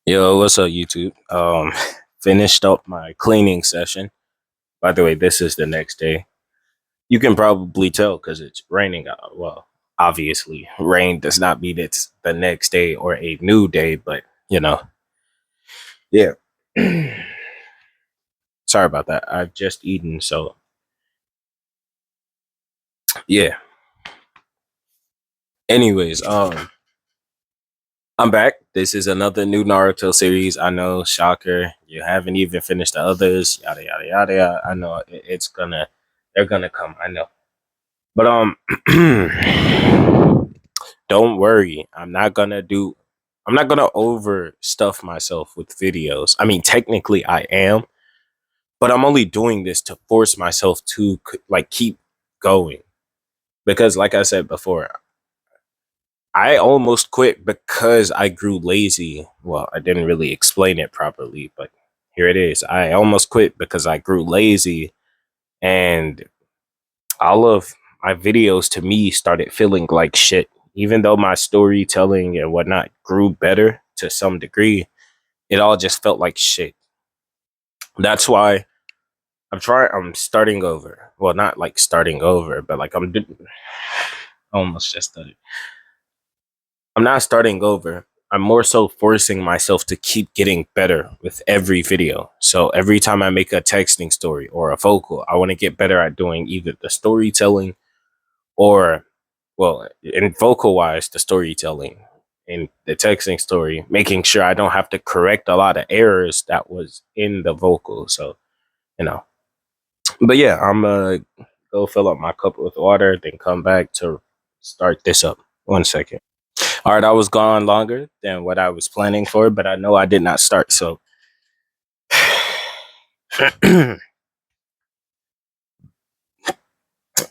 Yo, what's up, YouTube? Finished up my cleaning session. By the way, this is the next day. You can probably tell because it's raining out. Well, obviously, rain does not mean it's the next day or a new day, but yeah. Sorry about that. I've just eaten, so yeah. Anyways, I'm back. This is another new Naruto series. I know, shocker. You haven't even finished the others. Yada yada yada. Yada. I know it's gonna. They're gonna come. I know. But don't worry. I'm not gonna overstuff myself with videos. I mean, technically I am, but I'm only doing this to force myself to like keep going because, like I said before, I almost quit because I grew lazy. Well, I didn't really explain it properly, but here it is. I almost quit because I grew lazy, and all of my videos to me started feeling like shit. Even though my storytelling and whatnot grew better to some degree, it all just felt like shit. That's why I'm starting over. Well, not like starting over, but like almost just started. I'm not starting over. I'm more so forcing myself to keep getting better with every video. So every time I make a texting story or a vocal, I want to get better at doing either the storytelling or, well, in vocal wise, the storytelling, in the texting story, making sure I don't have to correct a lot of errors that was in the vocal. So, you know, but yeah, I'm gonna go fill up my cup with water, then come back to start this up. 1 second. All right, I was gone longer than what I was planning for, but I know I did not start. So,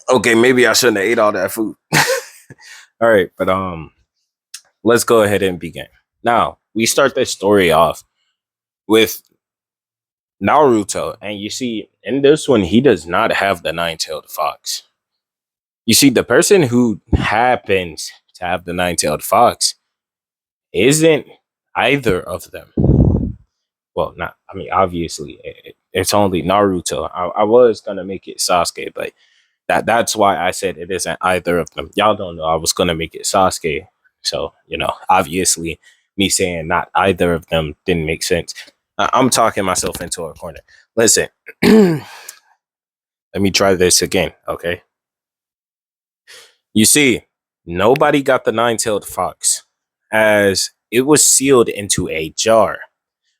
okay, maybe I shouldn't have ate all that food. All right, but let's go ahead and begin. Now we start this story off with Naruto, and you see in this one he does not have the nine-tailed fox. You see, the person who happens to have the nine-tailed fox isn't either of them. Well, not. I mean, obviously, it's only Naruto. I was gonna make it Sasuke, but that's why I said it isn't either of them. Y'all don't know I was gonna make it Sasuke, so obviously, me saying not either of them didn't make sense. I'm talking myself into a corner. Listen, let me try this again, okay? You see, nobody got the nine-tailed fox, as it was sealed into a jar.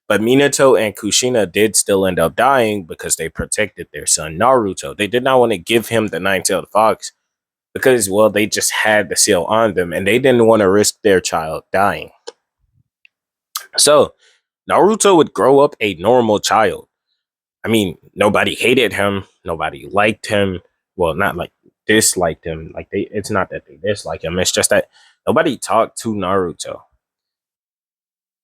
But Minato and Kushina did still end up dying because they protected their son Naruto. They did not want to give him the nine-tailed fox because, well, they just had the seal on them and they didn't want to risk their child dying. So Naruto would grow up a normal child. I mean, nobody hated him, nobody liked him. Well, not like disliked him. Like it's not that they dislike him. It's just that nobody talked to Naruto.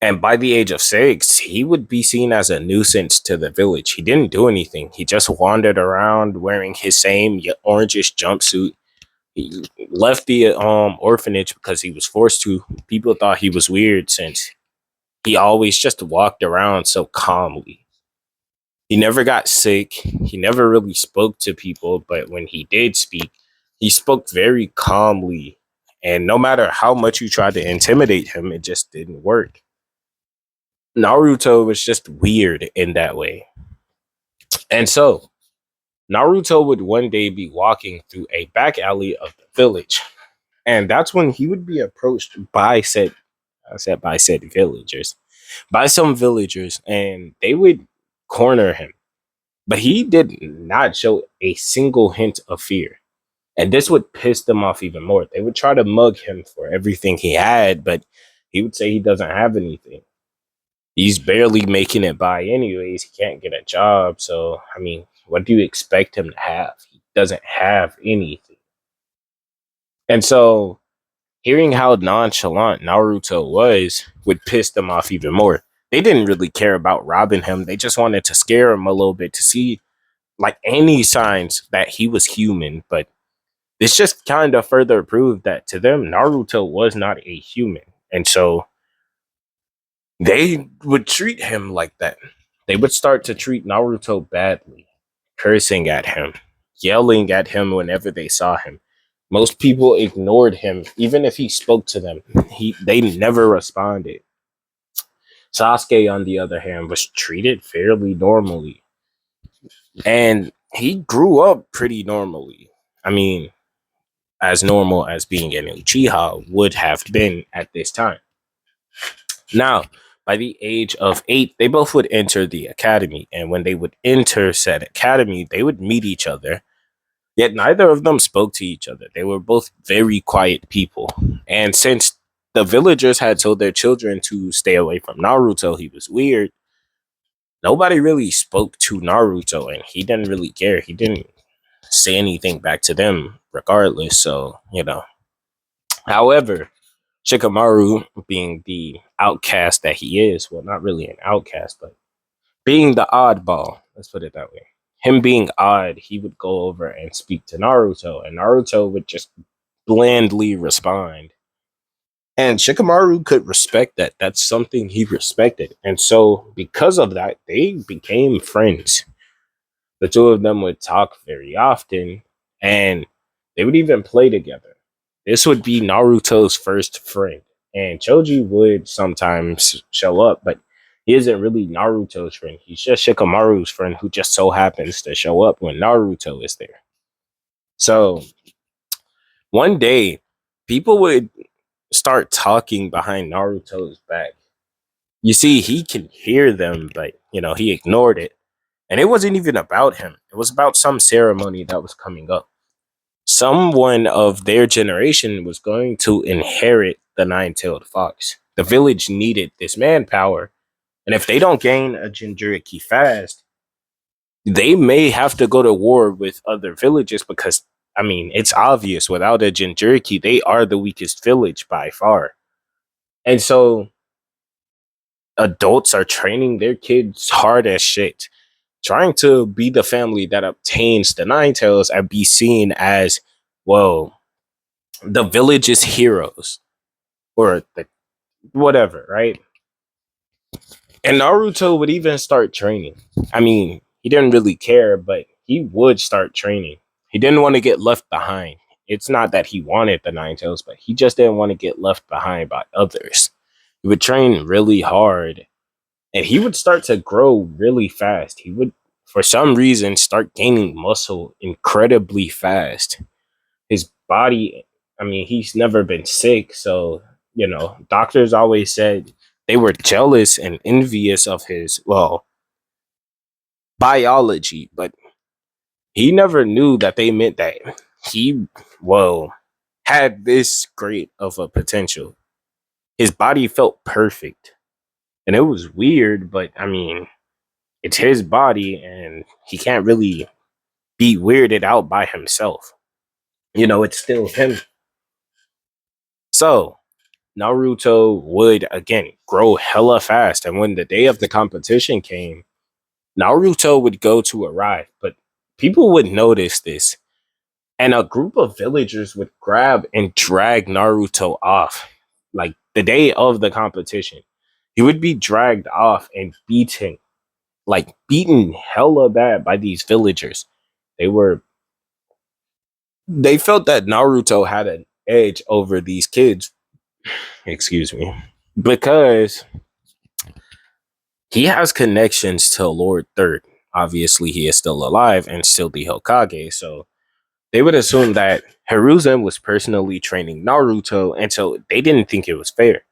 And by the age of 6, he would be seen as a nuisance to the village. He didn't do anything. He just wandered around wearing his same orangish jumpsuit. He left the orphanage because he was forced to. People thought he was weird since he always just walked around so calmly. He never got sick. He never really spoke to people, but when he did speak, he spoke very calmly. And no matter how much you tried to intimidate him, it just didn't work. Naruto was just weird in that way. And so Naruto would one day be walking through a back alley of the village. And that's when he would be approached by said villagers, by some villagers, and they would corner him. But he did not show a single hint of fear. And this would piss them off even more. They would try to mug him for everything he had, but he would say he doesn't have anything. He's barely making it by anyways. He can't get a job. So, I mean, what do you expect him to have? He doesn't have anything. And so, hearing how nonchalant Naruto was would piss them off even more. They didn't really care about robbing him. They just wanted to scare him a little bit to see like any signs that he was human. But this just kind of further proved that to them, Naruto was not a human. And so they would treat him like that. They would start to treat Naruto badly, cursing at him, yelling at him whenever they saw him. Most people ignored him, even if he spoke to them. They never responded. Sasuke, on the other hand, was treated fairly normally, and he grew up pretty normally. I mean, as normal as being an Uchiha would have been at this time. Now, by the age of 8, they both would enter the academy. And when they would enter said academy, they would meet each other. Yet neither of them spoke to each other. They were both very quiet people. And since the villagers had told their children to stay away from Naruto, he was weird. Nobody really spoke to Naruto, and he didn't really care. He didn't say anything back to them, regardless. So, However, Shikamaru, being the outcast that he is, well, not really an outcast, but being the oddball, let's put it that way. Him being odd, he would go over and speak to Naruto, and Naruto would just blandly respond. And Shikamaru could respect that. That's something he respected. And so, because of that, they became friends. The two of them would talk very often, and they would even play together. This would be Naruto's first friend, and Choji would sometimes show up, but he isn't really Naruto's friend. He's just Shikamaru's friend who just so happens to show up when Naruto is there. So one day, people would start talking behind Naruto's back. You see, he can hear them, but he ignored it. And it wasn't even about him. It was about some ceremony that was coming up. Someone of their generation was going to inherit the nine-tailed fox. The village needed this manpower, and if they don't gain a Jinchuriki fast, they may have to go to war with other villages because, I mean, it's obvious without a Jinchuriki, they are the weakest village by far. And so adults are training their kids hard as shit, trying to be the family that obtains the nine tails and be seen as, well, the village's heroes or the whatever, right? And Naruto would even start training. I mean, he didn't really care, but he would start training. He didn't want to get left behind. It's not that he wanted the nine tails, but he just didn't want to get left behind by others. He would train really hard, and he would start to grow really fast. He would, for some reason, start gaining muscle incredibly fast. His body, I mean, he's never been sick. So, doctors always said they were jealous and envious of his, well, biology, but he never knew that they meant that he, well, had this great of a potential. His body felt perfect. And it was weird, but I mean, it's his body and he can't really be weirded out by himself. It's still him. So Naruto would again grow hella fast. And when the day of the competition came, Naruto would go to arrive. But people would notice this. And a group of villagers would grab and drag Naruto off. Like the day of the competition. He would be dragged off and beaten. Like beaten hella bad by these villagers. They were they felt that Naruto had an edge over these kids, excuse me, because he has connections to Lord Third. Obviously, he is still alive and still the Hokage, so they would assume that Hiruzen was personally training Naruto, and so they didn't think it was fair.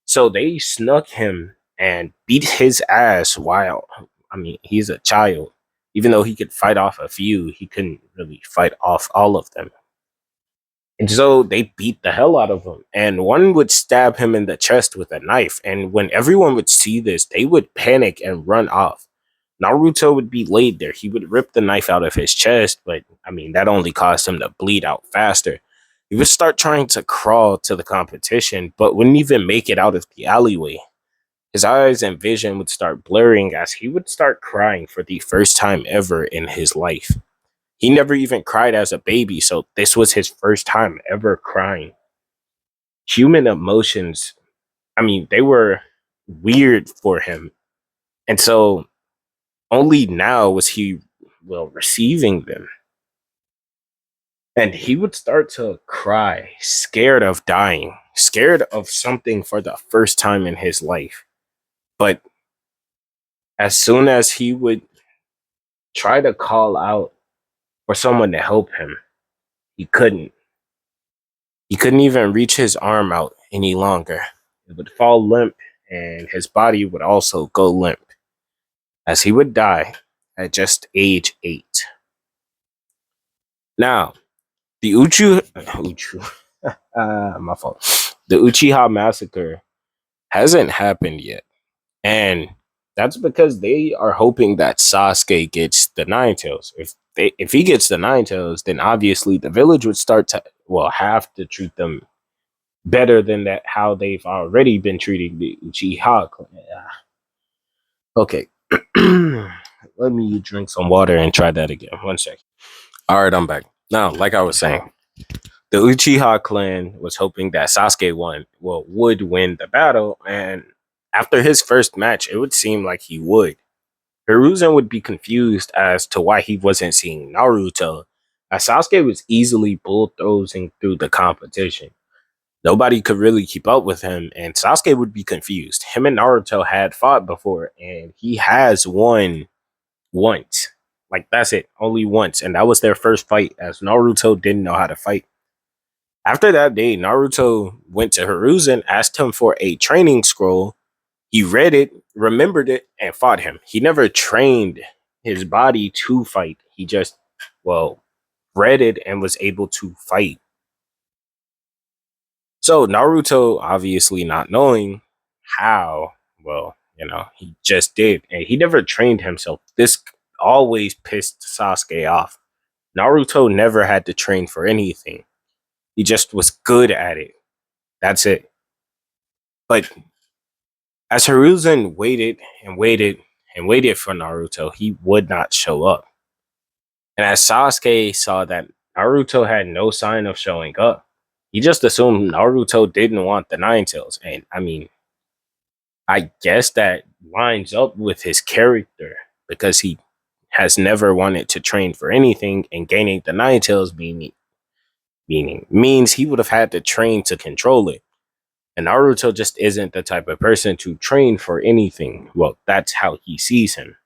So they snuck him and beat his ass while, I mean, he's a child. Even though he could fight off a few, he couldn't really fight off all of them. And so they beat the hell out of him. And one would stab him in the chest with a knife. And when everyone would see this, they would panic and run off. Naruto would be laid there. He would rip the knife out of his chest, but I mean, that only caused him to bleed out faster. He would start trying to crawl to the competition, but wouldn't even make it out of the alleyway. His eyes and vision would start blurring as he would start crying for the first time ever in his life. He never even cried as a baby, so this was his first time ever crying. Human emotions, I mean, they were weird for him. And so only now was he, well, receiving them. And he would start to cry, scared of dying, scared of something for the first time in his life. But as soon as he would try to call out for someone to help him, he couldn't. He couldn't even reach his arm out any longer. It would fall limp, and his body would also go limp as he would die at just age 8. Now, the my fault. The Uchiha massacre hasn't happened yet. And that's because they are hoping that Sasuke gets the Nine Tails. If he gets the Nine Tails, then obviously the village would start to, well, have to treat them better than that how they've already been treating the Uchiha clan. Okay. Let me drink some water and try that again. 1 second. All right, I'm back. Now, like I was saying, the Uchiha clan was hoping that Sasuke would win the battle, and after his first match, it would seem like he would. Hiruzen would be confused as to why he wasn't seeing Naruto, as Sasuke was easily bulldozing through the competition. Nobody could really keep up with him, and Sasuke would be confused. Him and Naruto had fought before, and he has won once. Like, that's it, only once, and that was their first fight, as Naruto didn't know how to fight. After that day, Naruto went to Hiruzen, asked him for a training scroll. He read it, remembered it, and fought him. He never trained his body to fight. He just, well, read it and was able to fight. So Naruto, obviously not knowing how, well, he just did. And he never trained himself. This always pissed Sasuke off. Naruto never had to train for anything. He just was good at it. That's it. But as Hiruzen waited and waited and waited for Naruto, he would not show up. And as Sasuke saw that Naruto had no sign of showing up, he just assumed Naruto didn't want the Nine Tails. And I mean, I guess that lines up with his character because he has never wanted to train for anything, and gaining the Nine Tails meaning means he would have had to train to control it. And Naruto just isn't the type of person to train for anything. Well, that's how he sees him.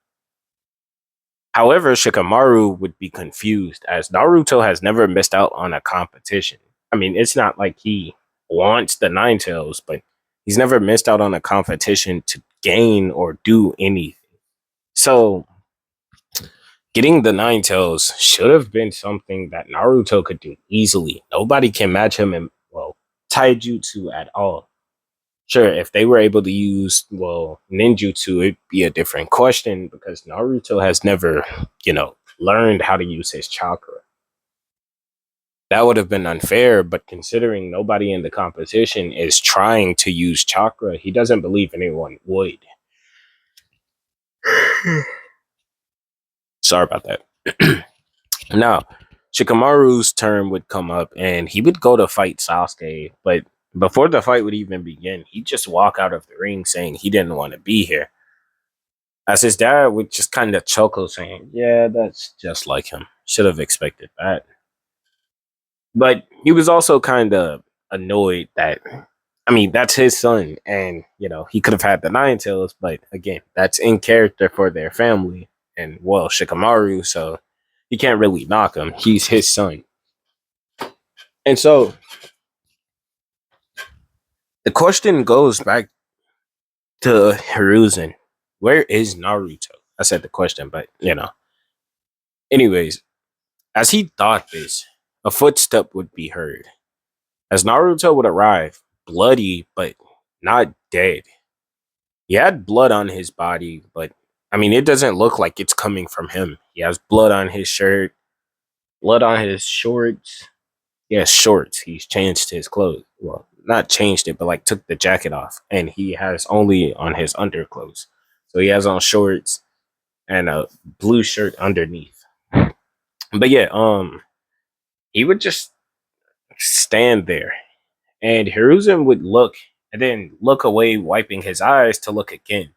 However, Shikamaru would be confused as Naruto has never missed out on a competition. I mean, it's not like he wants the Nine Tails, but he's never missed out on a competition to gain or do anything. So, getting the Nine Tails should have been something that Naruto could do easily. Nobody can match him in, well, taijutsu at all. Sure, if they were able to use, well, ninjutsu, it'd be a different question because Naruto has never, learned how to use his chakra. That would have been unfair, but considering nobody in the competition is trying to use chakra, he doesn't believe anyone would. Sorry about that. Now, Shikamaru's turn would come up and he would go to fight Sasuke, but before the fight would even begin, he'd just walk out of the ring saying he didn't want to be here. As his dad would just kind of chuckle, saying, "Yeah, that's just like him. Should have expected that." But he was also kind of annoyed that, I mean, that's his son, and he could have had the Nine Tails, but again, that's in character for their family, and well, Shikamaru, so you can't really knock him. He's his son, and so the question goes back to Hiruzen: where is Naruto? I said the question, but anyways, as he thought this, a footstep would be heard. As Naruto would arrive, bloody but not dead. He had blood on his body, but I mean, it doesn't look like it's coming from him. He has blood on his shirt, blood on his shorts. He has shorts. He's changed his clothes. Well, not changed it, but like took the jacket off, and he has only on his underclothes. So he has on shorts and a blue shirt underneath. But yeah, he would just stand there, and Hiruzen would look and then look away, wiping his eyes to look again.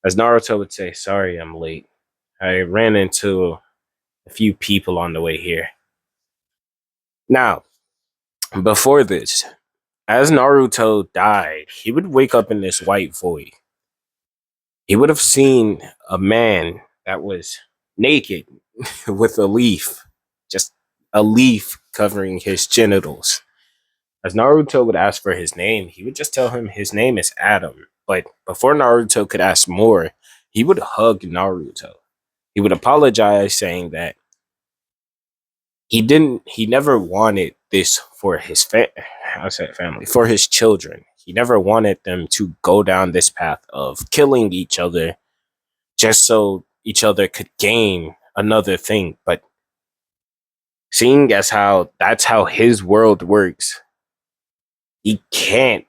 As Naruto would say, "Sorry, I'm late. I ran into a few people on the way here." Now, before this, as Naruto died, he would wake up in this white void. He would have seen a man that was naked with a leaf, just a leaf covering his genitals. As Naruto would ask for his name, he would just tell him his name is Adam. But before Naruto could ask more, he would hug Naruto. He would apologize, saying that he never wanted this for his I said family, for his children. He never wanted them to go down this path of killing each other just so each other could gain another thing. But seeing as how that's how his world works, he can't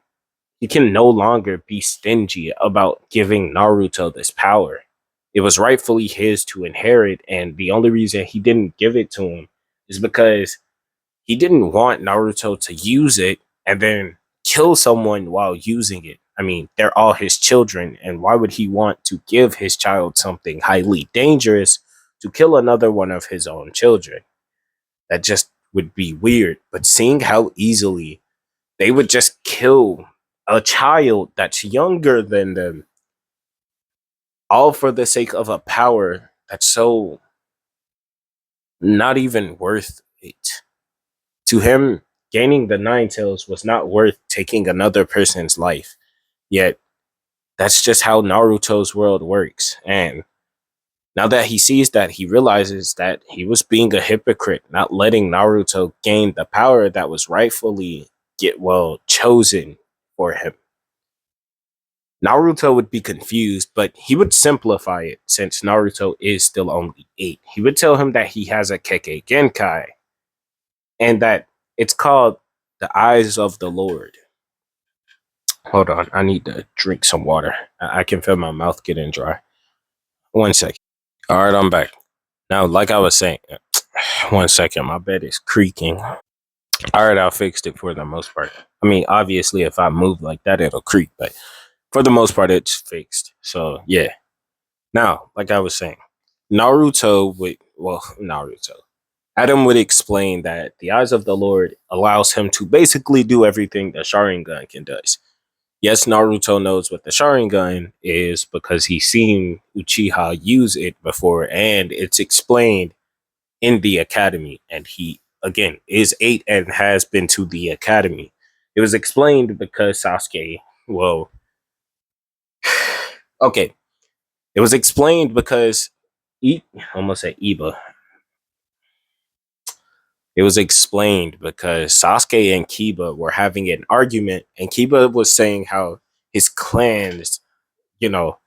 he can no longer be stingy about giving Naruto this power. It was rightfully his to inherit, and the only reason he didn't give it to him is because he didn't want Naruto to use it and then kill someone while using it. I mean, they're all his children, and why would he want to give his child something highly dangerous to kill another one of his own children? That just would be weird. But seeing how easily they would just kill a child that's younger than them, all for the sake of a power that's so not even worth it. To him, gaining the Nine Tails was not worth taking another person's life. Yet, that's just how Naruto's world works. And now that he sees that, he realizes that he was being a hypocrite, not letting Naruto gain the power that was rightfully chosen for him. Naruto would be confused, but he would simplify it since Naruto is still only 8. He would tell him that he has a Kekkei Genkai and that it's called the Eyes of the Lord. Hold on, I need to drink some water. I can feel my mouth getting dry. 1 second. All right, I'm back. Now, like I was saying, 1 second, my bed is creaking. All right, I fixed it for the most part. I mean, obviously, if I move like that, it'll creak, but for the most part, it's fixed. So, yeah. Now, like I was saying, Naruto. Adam would explain that the Eyes of the Lord allows him to basically do everything the Sharingan can does. Yes, Naruto knows what the Sharingan is because he's seen Uchiha use it before, and it's explained in the academy. And he, again, is 8 and has been to the academy. It was explained because Sasuke, okay, it was explained because almost say Iba. It was explained because Sasuke and Kiba were having an argument, and Kiba was saying how his clans, you know,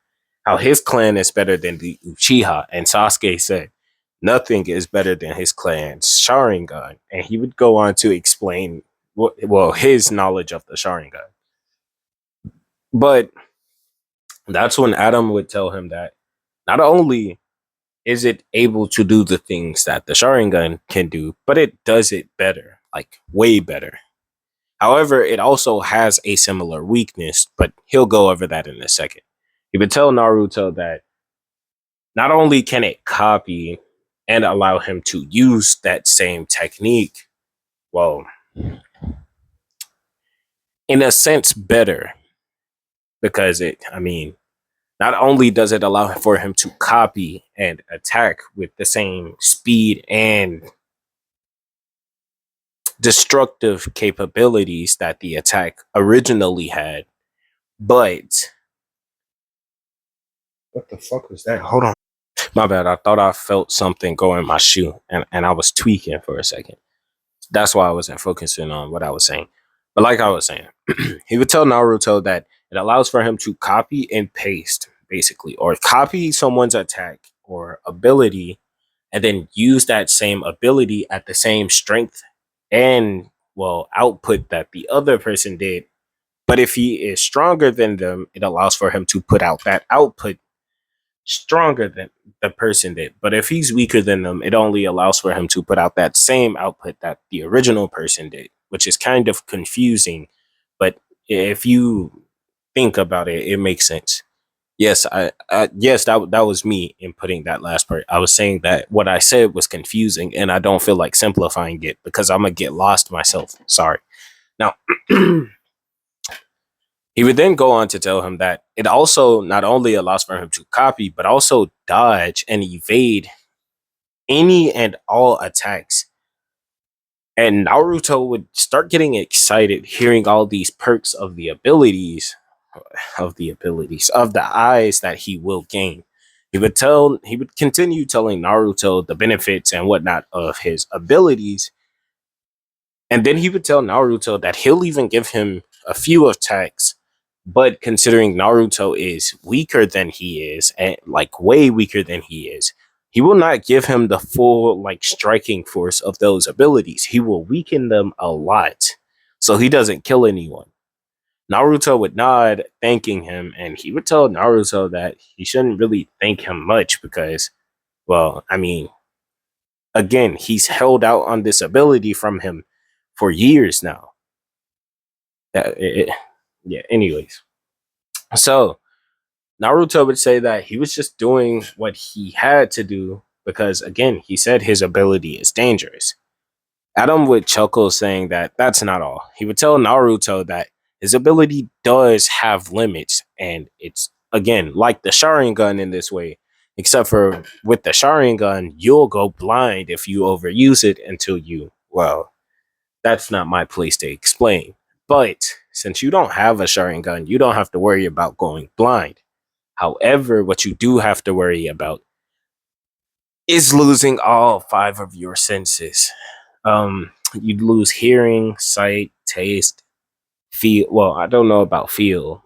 how his clan is better than the Uchiha, and Sasuke said nothing is better than his clan's Sharingan, and he would go on to explain his knowledge of the Sharingan. But that's when Adam would tell him that not only is it able to do the things that the Sharingan can do, but it does it better, like way better. However, it also has a similar weakness, but he'll go over that in a second. He would tell Naruto that not only can it copy and allow him to use that same technique, well, in a sense, better, because not only does it allow for him to copy and attack with the same speed and destructive capabilities that the attack originally had, but what the fuck was that? Hold on. My bad. I thought I felt something go in my shoe and I was tweaking for a second. That's why I wasn't focusing on what I was saying. But like I was saying, he would tell Naruto that it allows for him to copy and paste, basically, or copy someone's attack or ability and then use that same ability at the same strength and, output that the other person did. But if he is stronger than them, it allows for him to put out that output stronger than the person did. But if he's weaker than them, it only allows for him to put out that same output that the original person did, which is kind of confusing, but if you think about it, it makes sense. Yes, yes, that was me in putting that last part. I was saying that what I said was confusing, and I don't feel like simplifying it because I'm gonna get lost myself. Sorry. Now, he would then go on to tell him that it also not only allows for him to copy, but also dodge and evade any and all attacks. And Naruto would start getting excited hearing all these perks of the eyes that he will gain. He would continue telling Naruto the benefits and whatnot of his abilities, and then he would tell Naruto that he'll even give him a few attacks. But considering Naruto is weaker than he is, and like way weaker than he will not give him the full like striking force of those abilities. He will weaken them a lot, so he doesn't kill anyone. Naruto would nod, thanking him, and he would tell Naruto that he shouldn't really thank him much because, well, I mean, again, he's held out on this ability from him for years now. Yeah, anyways. So, Naruto would say that he was just doing what he had to do because, again, he said his ability is dangerous. Adam would chuckle, saying that that's not all. He would tell Naruto that his ability does have limits, and it's again like the Sharingan in this way, except for with the Sharingan, you'll go blind if you overuse it until you, well, that's not my place to explain. But since you don't have a Sharingan, you don't have to worry about going blind. However, what you do have to worry about is losing all five of your senses. You'd lose hearing, sight, taste, feel. Well, I don't know about feel.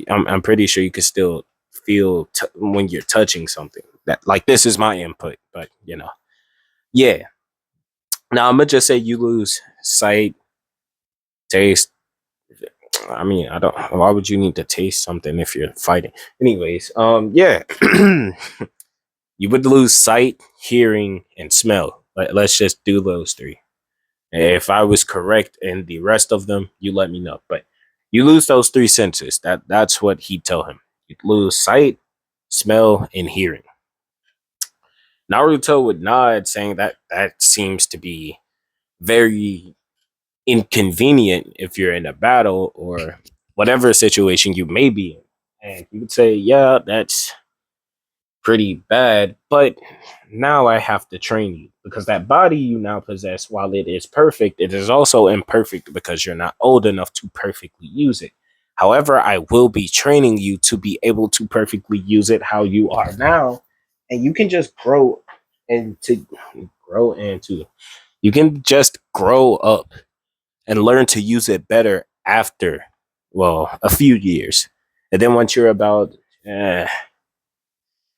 I'm pretty sure you can still feel when you're touching something. That like this is my input, but yeah. Now I'm gonna just say you lose sight, taste. I mean, I don't. Why would you need to taste something if you're fighting? Anyways, yeah. You would lose sight, hearing, and smell. Let's just do those three. If I was correct in the rest of them, you let me know. But you lose those three senses. That's what he'd tell him. You'd lose sight, smell, and hearing. Naruto would nod, saying that that seems to be very inconvenient if you're in a battle or whatever situation you may be in. And he would say, "Yeah, that's pretty bad, but now I have to train you because that body you now possess, while it is perfect, it is also imperfect because you're not old enough to perfectly use it. However, I will be training you to be able to perfectly use it how you are now, and you can just grow into you can just grow up and learn to use it better after, well, a few years. And then once you're about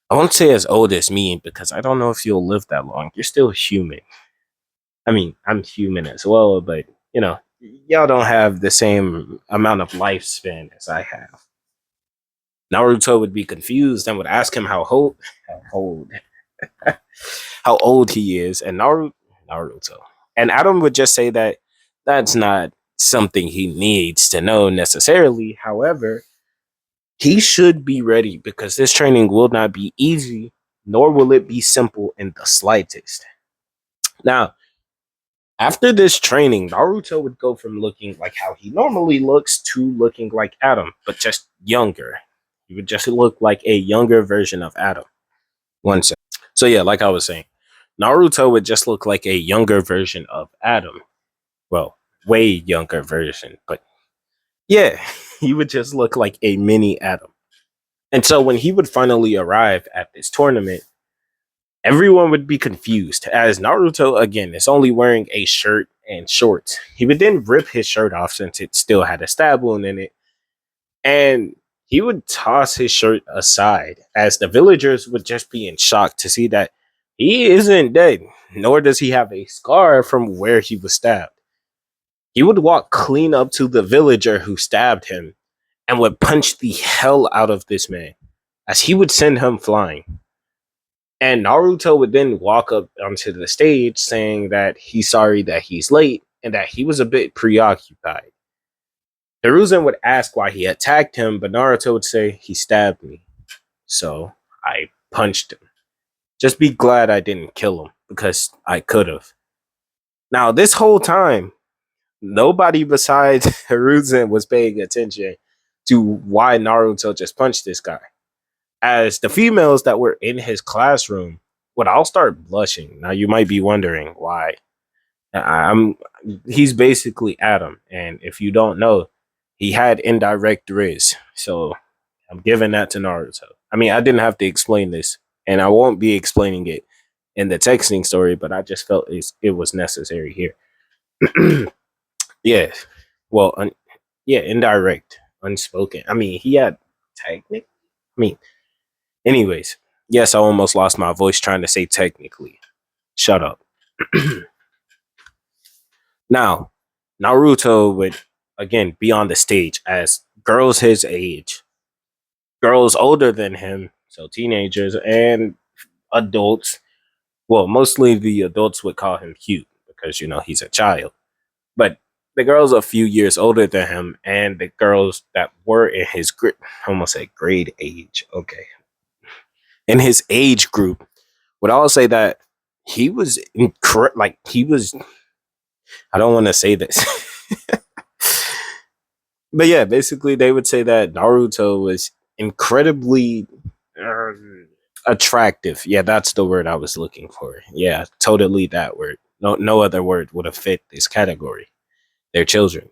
I won't say as old as me because I don't know if you'll live that long. You're still human. I mean, I'm human as well, but y'all don't have the same amount of lifespan as I have. Naruto would be confused and would ask him how old, how old he is, and Naruto, and Adam would just say that that's not something he needs to know necessarily. However, he should be ready because this training will not be easy, nor will it be simple in the slightest. Now, after this training, Naruto would go from looking like how he normally looks to looking like Adam, but just younger. He would just look like a younger version of Adam. One sec. So yeah, like I was saying, Naruto would just look like a younger version of Adam. Well, way younger version, but yeah, he would just look like a mini Adam. And so when he would finally arrive at this tournament, everyone would be confused as Naruto again is only wearing a shirt and shorts. He would then rip his shirt off since it still had a stab wound in it, and he would toss his shirt aside as the villagers would just be in shock to see that he isn't dead, nor does he have a scar from where he was stabbed. He would walk clean up to the villager who stabbed him and would punch the hell out of this man as he would send him flying. And Naruto would then walk up onto the stage saying that he's sorry that he's late and that he was a bit preoccupied. Hiruzen would ask why he attacked him, but Naruto would say he stabbed me, so I punched him. Just be glad I didn't kill him because I could have. Now, this whole time, nobody besides Hiruzen was paying attention to why Naruto just punched this guy. As the females that were in his classroom would all start blushing. Now, you might be wondering why. I'm He's basically Adam, and if you don't know, he had indirect Riz. So I'm giving that to Naruto. I mean, I didn't have to explain this, and I won't be explaining it in the texting story, but I just felt it was necessary here. Yeah, well, yeah, indirect, unspoken. I mean, he had technic. I mean, anyways, yes, I almost lost my voice trying to say technically. Shut up. Now, Naruto would again be on the stage as girls his age, girls older than him, so teenagers and adults. Well, mostly the adults would call him cute because he's a child. But the girls a few years older than him and the girls that were in his I almost say grade age. Okay. In his age group would all say that he was like he was I don't want to say this. But yeah, basically they would say that Naruto was incredibly attractive. Yeah, that's the word I was looking for. Yeah, totally that word. No other word would have fit this category. They're children.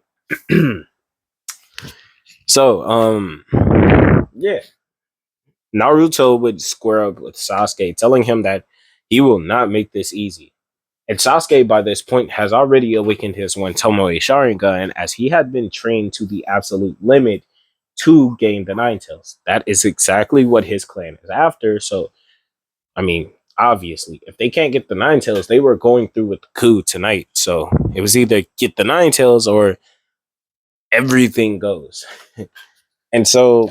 So, yeah, Naruto would square up with Sasuke, telling him that he will not make this easy. And Sasuke, by this point, has already awakened his one Tomoe Sharingan, as he had been trained to the absolute limit to gain the Nine Tails. That is exactly what his clan is after. So, I mean, obviously, if they can't get the Nine Tails, they were going through with the coup tonight. So it was either get the Nine Tails or everything goes. And so,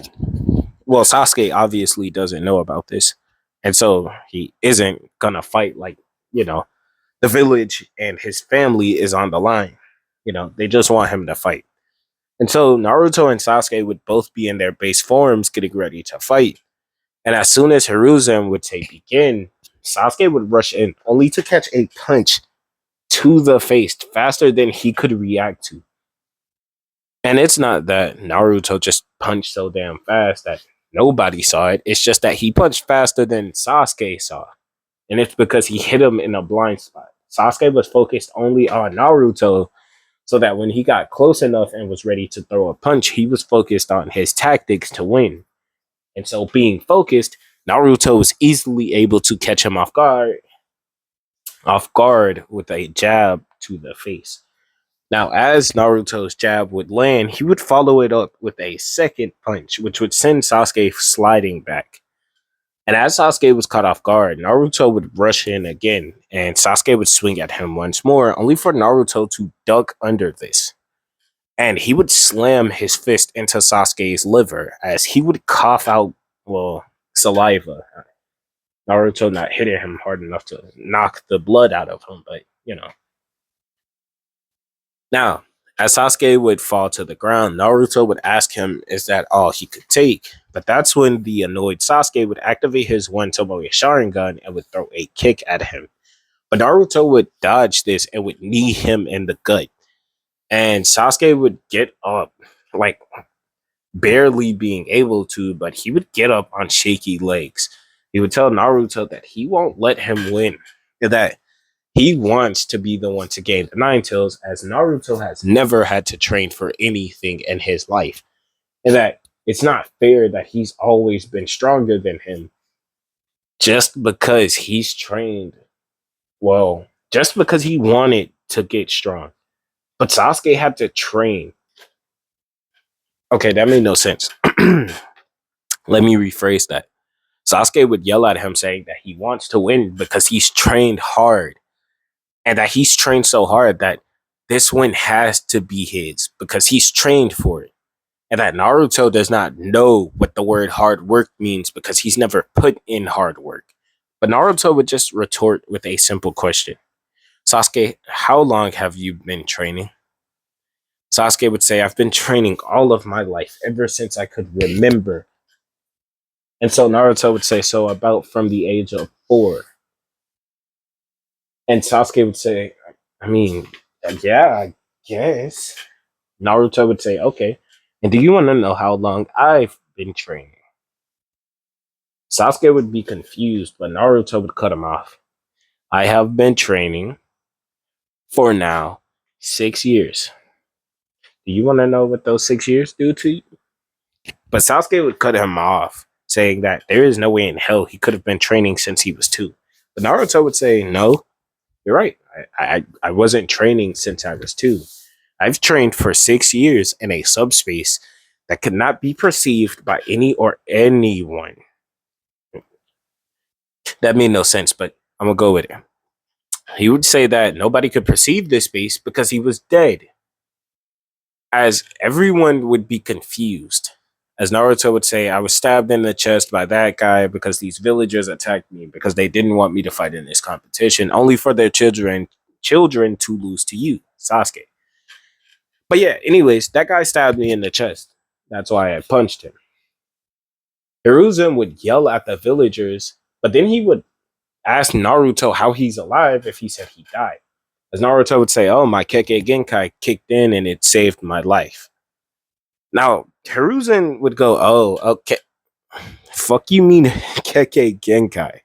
well, Sasuke obviously doesn't know about this. And so he isn't gonna fight like, the village and his family is on the line. They just want him to fight. And so Naruto and Sasuke would both be in their base forms getting ready to fight. And as soon as Hiruzen would say begin, Sasuke would rush in only to catch a punch to the face faster than he could react to. And it's not that Naruto just punched so damn fast that nobody saw it. It's just that he punched faster than Sasuke saw. And it's because he hit him in a blind spot. Sasuke was focused only on Naruto, so that when he got close enough and was ready to throw a punch, he was focused on his tactics to win. And so being focused, Naruto was easily able to catch him off guard with a jab to the face. Now, as Naruto's jab would land, he would follow it up with a second punch, which would send Sasuke sliding back. And as Sasuke was caught off guard, Naruto would rush in again, and Sasuke would swing at him once more, only for Naruto to duck under this. And he would slam his fist into Sasuke's liver as he would cough out, well, saliva. Naruto not hitting him hard enough to knock the blood out of him, but. Now, as Sasuke would fall to the ground, Naruto would ask him, is that all he could take? But that's when the annoyed Sasuke would activate his one Tomoe Sharingan and would throw a kick at him. But Naruto would dodge this and would knee him in the gut. And Sasuke would get up, like barely being able to, but he would get up on shaky legs. He would tell Naruto that he won't let him win, that he wants to be the one to gain the Nine Tails, as Naruto has never had to train for anything in his life. And that it's not fair that he's always been stronger than him just because he's trained. Well, just because he wanted to get strong. But Sasuke had to train. Okay, that made no sense. Let me rephrase that. Sasuke would yell at him saying that he wants to win because he's trained hard. And that he's trained so hard that this win has to be his because he's trained for it. And that Naruto does not know what the word hard work means because he's never put in hard work. But Naruto would just retort with a simple question. Sasuke, how long have you been training? Sasuke would say, I've been training all of my life ever since I could remember. And so Naruto would say, so about from the age of 4. And Sasuke would say, I mean, yeah, I guess. Naruto would say, okay. And do you want to know how long I've been training? Sasuke would be confused, but Naruto would cut him off. I have been training for now 6 years. Do you want to know what those 6 years do to you? But Sasuke would cut him off, saying that there is no way in hell he could have been training since he was 2. But Naruto would say, no, you're right. I wasn't training since I was 2. I've trained for 6 years in a subspace that could not be perceived by any or anyone. That made no sense, but I'm gonna go with it. He would say that nobody could perceive this space because he was dead, as everyone would be confused. As Naruto would say, I was stabbed in the chest by that guy because these villagers attacked me because they didn't want me to fight in this competition, only for their children to lose to you, Sasuke. But yeah, anyways, that guy stabbed me in the chest. That's why I punched him. Hiruzen would yell at the villagers, but then he would ask Naruto how he's alive if he said he died. As Naruto would say, oh, my Kekkei Genkai kicked in and it saved my life. Now, Hiruzen would go, oh, okay. Fuck you mean Kekkei Genkai?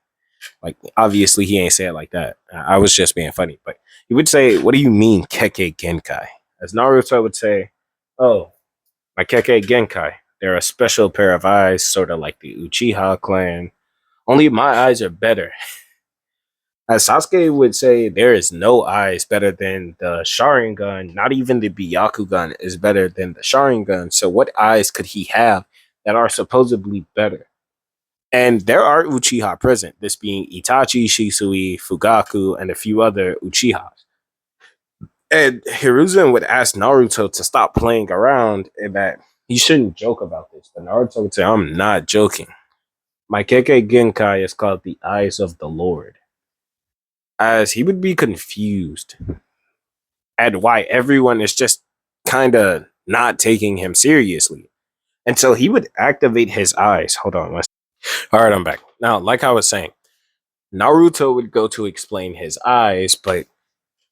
Like, obviously he ain't say it like that. I was just being funny. But he would say, what do you mean Kekkei Genkai? As Naruto would say, oh, my Kekkei Genkai. They're a special pair of eyes, sort of like the Uchiha clan. Only my eyes are better. As Sasuke would say, there is no eyes better than the Sharingan. Not even the Byakugan is better than the Sharingan. So what eyes could he have that are supposedly better? And there are Uchiha present, this being Itachi, Shisui, Fugaku, and a few other Uchihas. And Hiruzen would ask Naruto to stop playing around and that he shouldn't joke about this. But Naruto would say, I'm not joking. My Kekkei Genkai is called the Eyes of the Lord. As he would be confused at why everyone is just kind of not taking him seriously. And so he would activate his eyes. Hold on. All right, I'm back. Now, like I was saying, Naruto would go to explain his eyes, but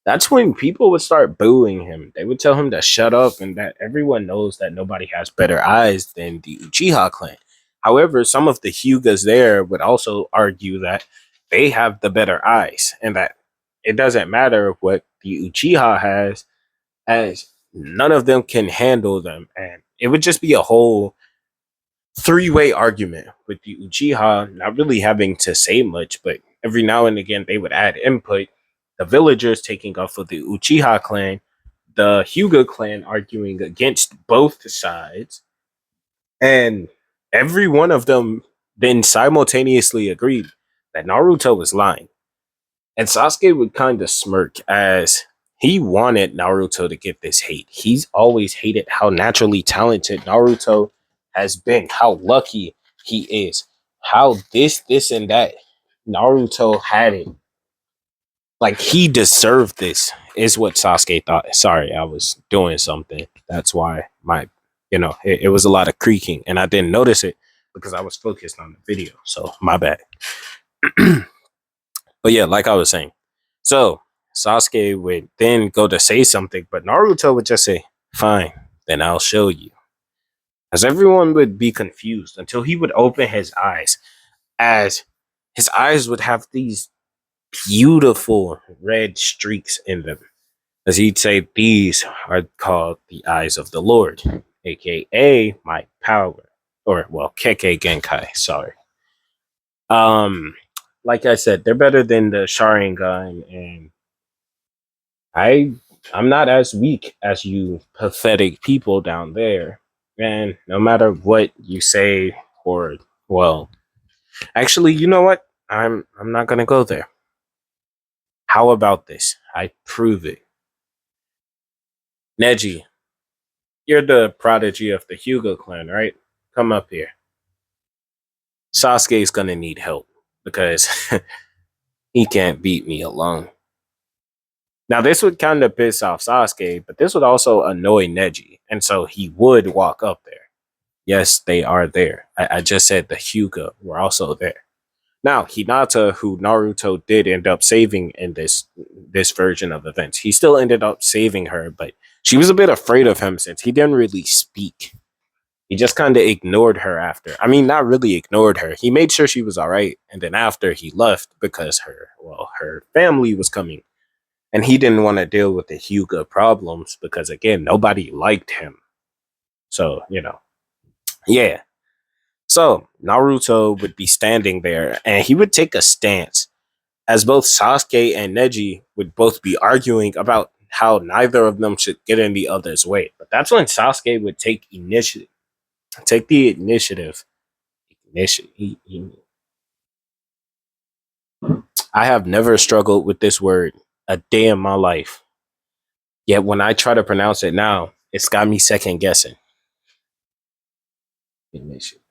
that's when people would start booing him. They would tell him to shut up and that everyone knows that nobody has better eyes than the Uchiha clan. However, some of the Hyugas there would also argue that they have the better eyes and that it doesn't matter what the Uchiha has, as none of them can handle them. And it would just be a whole three-way argument with the Uchiha not really having to say much, but every now and again they would add input. The villagers taking off of the Uchiha clan, the Hyuga clan arguing against both sides, and every one of them then simultaneously agreed that Naruto was lying. And Sasuke would kind of smirk as he wanted Naruto to get this hate. He's always hated how naturally talented Naruto has been, how lucky he is, how this, and that. Naruto had it. Like he deserved this, is what Sasuke thought. Sorry, I was doing something. That's why it was a lot of creaking, and I didn't notice it because I was focused on the video. So my bad. But yeah, like I was saying. So Sasuke would then go to say something, but Naruto would just say, fine, then I'll show you. As everyone would be confused until he would open his eyes, as his eyes would have these beautiful red streaks in them. As he'd say, these are called the eyes of the Lord, aka my power. Or well, Kekkei Genkai, sorry. Um, like I said, they're better than the Sharingan, and I I'm not as weak as you pathetic people down there. And no matter what you say, or well, actually, you know what? I'm not gonna go there. How about this? I prove it. Neji, you're the prodigy of the Hyuga clan, right? Come up here. Sasuke's gonna need help because he can't beat me alone. Now, this would kind of piss off Sasuke, but this would also annoy Neji. And so he would walk up there. Yes, they are there. I just said the Hyuga were also there. Now, Hinata, who Naruto did end up saving in this version of events, he still ended up saving her, but she was a bit afraid of him since he didn't really speak. He just kind of ignored her after. I mean, not really ignored her. He made sure she was all right, and then after he left because her family was coming, and he didn't want to deal with the Hyuga problems because again, nobody liked him. So yeah. So Naruto would be standing there, and he would take a stance as both Sasuke and Neji would both be arguing about how neither of them should get in the other's way. But that's when Sasuke would take the initiative. I have never struggled with this word a day in my life. Yet when I try to pronounce it now, it's got me second guessing. Initiative.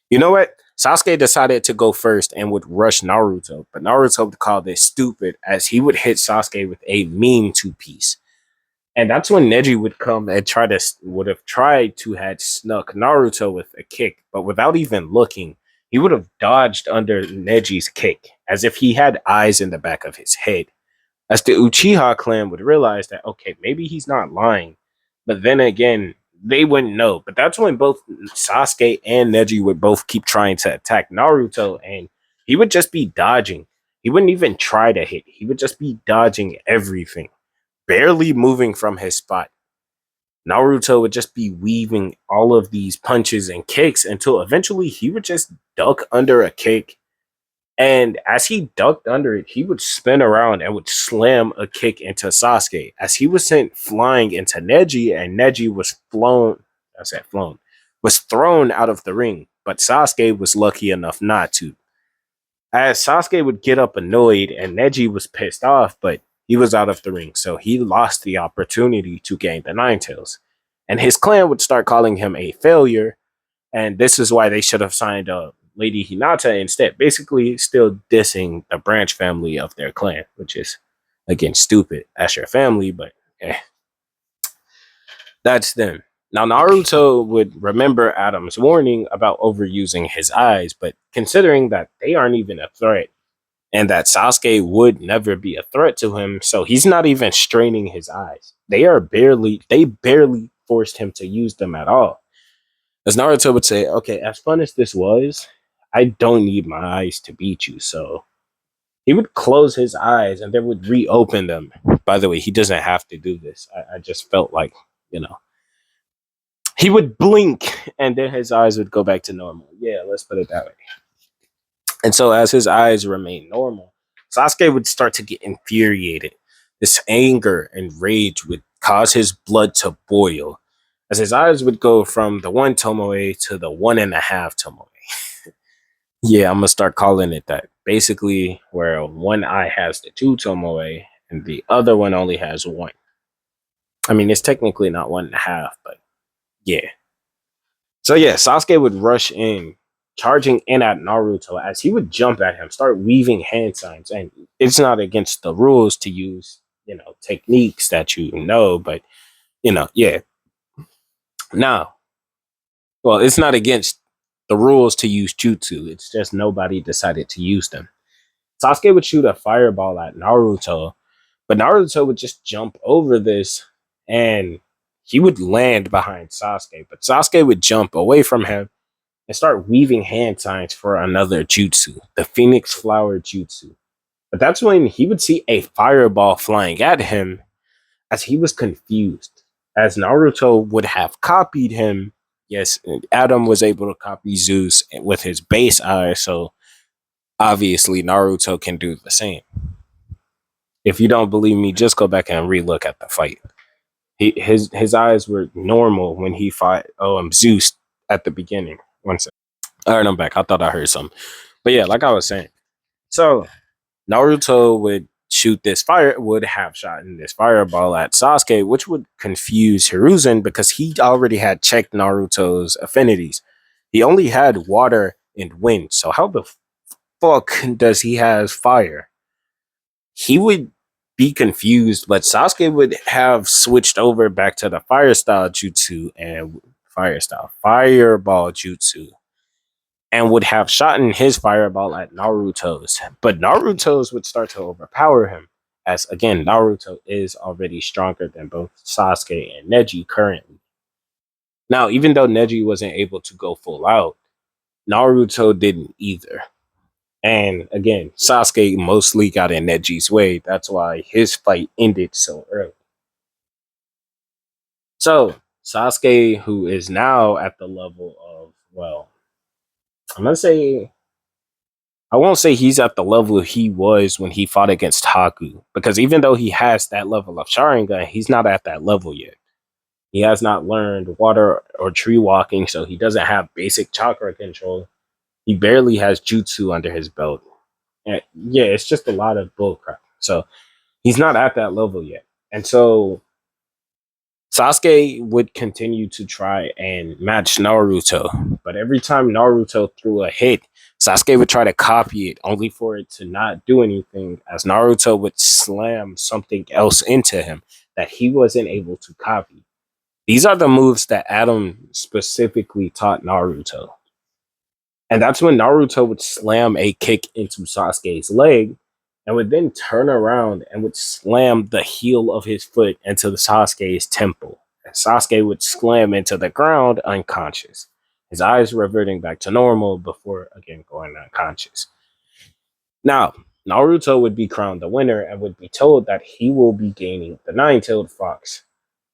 You know what? Sasuke decided to go first and would rush Naruto, but Naruto would call this stupid as he would hit Sasuke with a mean two piece. And that's when Neji would come and would have tried to had snuck Naruto with a kick, but without even looking, he would have dodged under Neji's kick as if he had eyes in the back of his head. As the Uchiha clan would realize that okay, maybe he's not lying, but then again, they wouldn't know. But that's when both Sasuke and Neji would both keep trying to attack Naruto, and he would just be dodging. He wouldn't even try to hit. He would just be dodging everything, barely moving from his spot. Naruto would just be weaving all of these punches and kicks until eventually he would just duck under a kick. And as he ducked under it, he would spin around and would slam a kick into Sasuke as he was sent flying into Neji, and Neji was was thrown out of the ring. But Sasuke was lucky enough not to. As Sasuke would get up annoyed and Neji was pissed off, but he was out of the ring, so he lost the opportunity to gain the Nine Tails. And his clan would start calling him a failure, and this is why they should have signed Lady Hinata instead, basically still dissing the branch family of their clan, which is, again, stupid. That's your family, but that's them. Now, Naruto would remember Adam's warning about overusing his eyes, but considering that they aren't even a threat, and that Sasuke would never be a threat to him, so he's not even straining his eyes. They barely forced him to use them at all. As Naruto would say, okay, as fun as this was, I don't need my eyes to beat you. So he would close his eyes and then would reopen them. By the way, he doesn't have to do this. I just felt like, you know, he would blink and then his eyes would go back to normal. Yeah, let's put it that way. And so as his eyes remained normal, Sasuke would start to get infuriated. This anger and rage would cause his blood to boil as his eyes would go from the one Tomoe to the one and a half Tomoe. Yeah, I'm gonna start calling it that. Basically, where one eye has the two Tomoe and the other one only has one. I mean, it's technically not one and a half, but yeah. So yeah, Sasuke would rush in, charging in at Naruto as he would jump at him, start weaving hand signs. And it's not against the rules to use, techniques that you know, but yeah. Now, well, it's not against the rules to use jutsu. It's just nobody decided to use them. Sasuke would shoot a fireball at Naruto, but Naruto would just jump over this and he would land behind Sasuke. But Sasuke would jump away from him and start weaving hand signs for another jutsu, the Phoenix Flower Jutsu. But that's when he would see a fireball flying at him as he was confused, as Naruto would have copied him. Yes, Adam was able to copy Zeus with his base eye, so obviously Naruto can do the same. If you don't believe me, just go back and relook at the fight. His eyes were normal when he fought Zeus at the beginning. One second. All right, I'm back. I thought I heard something. But yeah, like I was saying. So Naruto would have shot in this fireball at Sasuke, which would confuse Hiruzen because he already had checked Naruto's affinities. He only had water and wind. So how the fuck does he have fire? He would be confused, but Sasuke would have switched over back to the fire style jutsu and fireball jutsu, and would have shot in his fireball at Naruto's. But Naruto's would start to overpower him, as again, Naruto is already stronger than both Sasuke and Neji currently. Now, even though Neji wasn't able to go full out, Naruto didn't either. And again, Sasuke mostly got in Neji's way. That's why his fight ended so early. So, Sasuke, who is now at the level of, well, I'm going to say I won't say he's at the level he was when he fought against Haku, because even though he has that level of Sharingan, he's not at that level yet. He has not learned water or tree walking, so he doesn't have basic chakra control. He barely has jutsu under his belt. And yeah, it's just a lot of bullcrap. So he's not at that level yet. And so Sasuke would continue to try and match Naruto, but every time Naruto threw a hit, Sasuke would try to copy it, only for it to not do anything, as Naruto would slam something else into him that he wasn't able to copy. These are the moves that Adam specifically taught Naruto. And that's when Naruto would slam a kick into Sasuke's leg and would then turn around and would slam the heel of his foot into the Sasuke's temple. And Sasuke would slam into the ground unconscious, his eyes reverting back to normal before again going unconscious. Now, Naruto would be crowned the winner and would be told that he will be gaining the nine-tailed fox.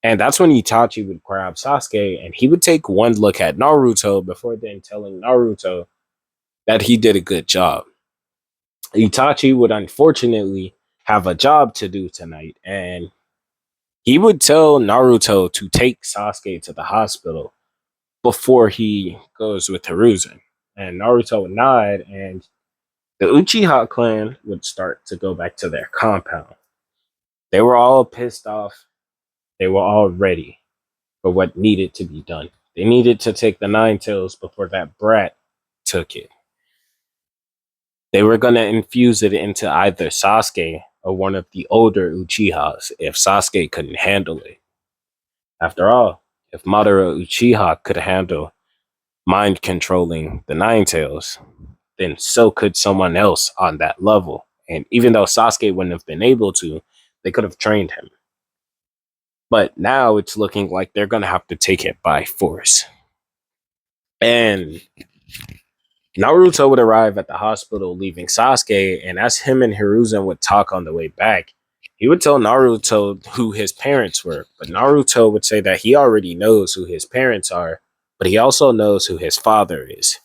And that's when Itachi would grab Sasuke and he would take one look at Naruto before then telling Naruto that he did a good job. Itachi would unfortunately have a job to do tonight, and he would tell Naruto to take Sasuke to the hospital before he goes with Hiruzen. And Naruto would nod, and the Uchiha clan would start to go back to their compound. They were all pissed off. They were all ready for what needed to be done. They needed to take the Nine Tails before that brat took it. They were going to infuse it into either Sasuke or one of the older Uchihas if Sasuke couldn't handle it. After all, if Madara Uchiha could handle mind controlling the Nine Tails, then so could someone else on that level. And even though Sasuke wouldn't have been able to, they could have trained him. But now it's looking like they're going to have to take it by force. And Naruto would arrive at the hospital leaving Sasuke, and as him and Hiruzen would talk on the way back, he would tell Naruto who his parents were, but Naruto would say that he already knows who his parents are, but he also knows who his father is.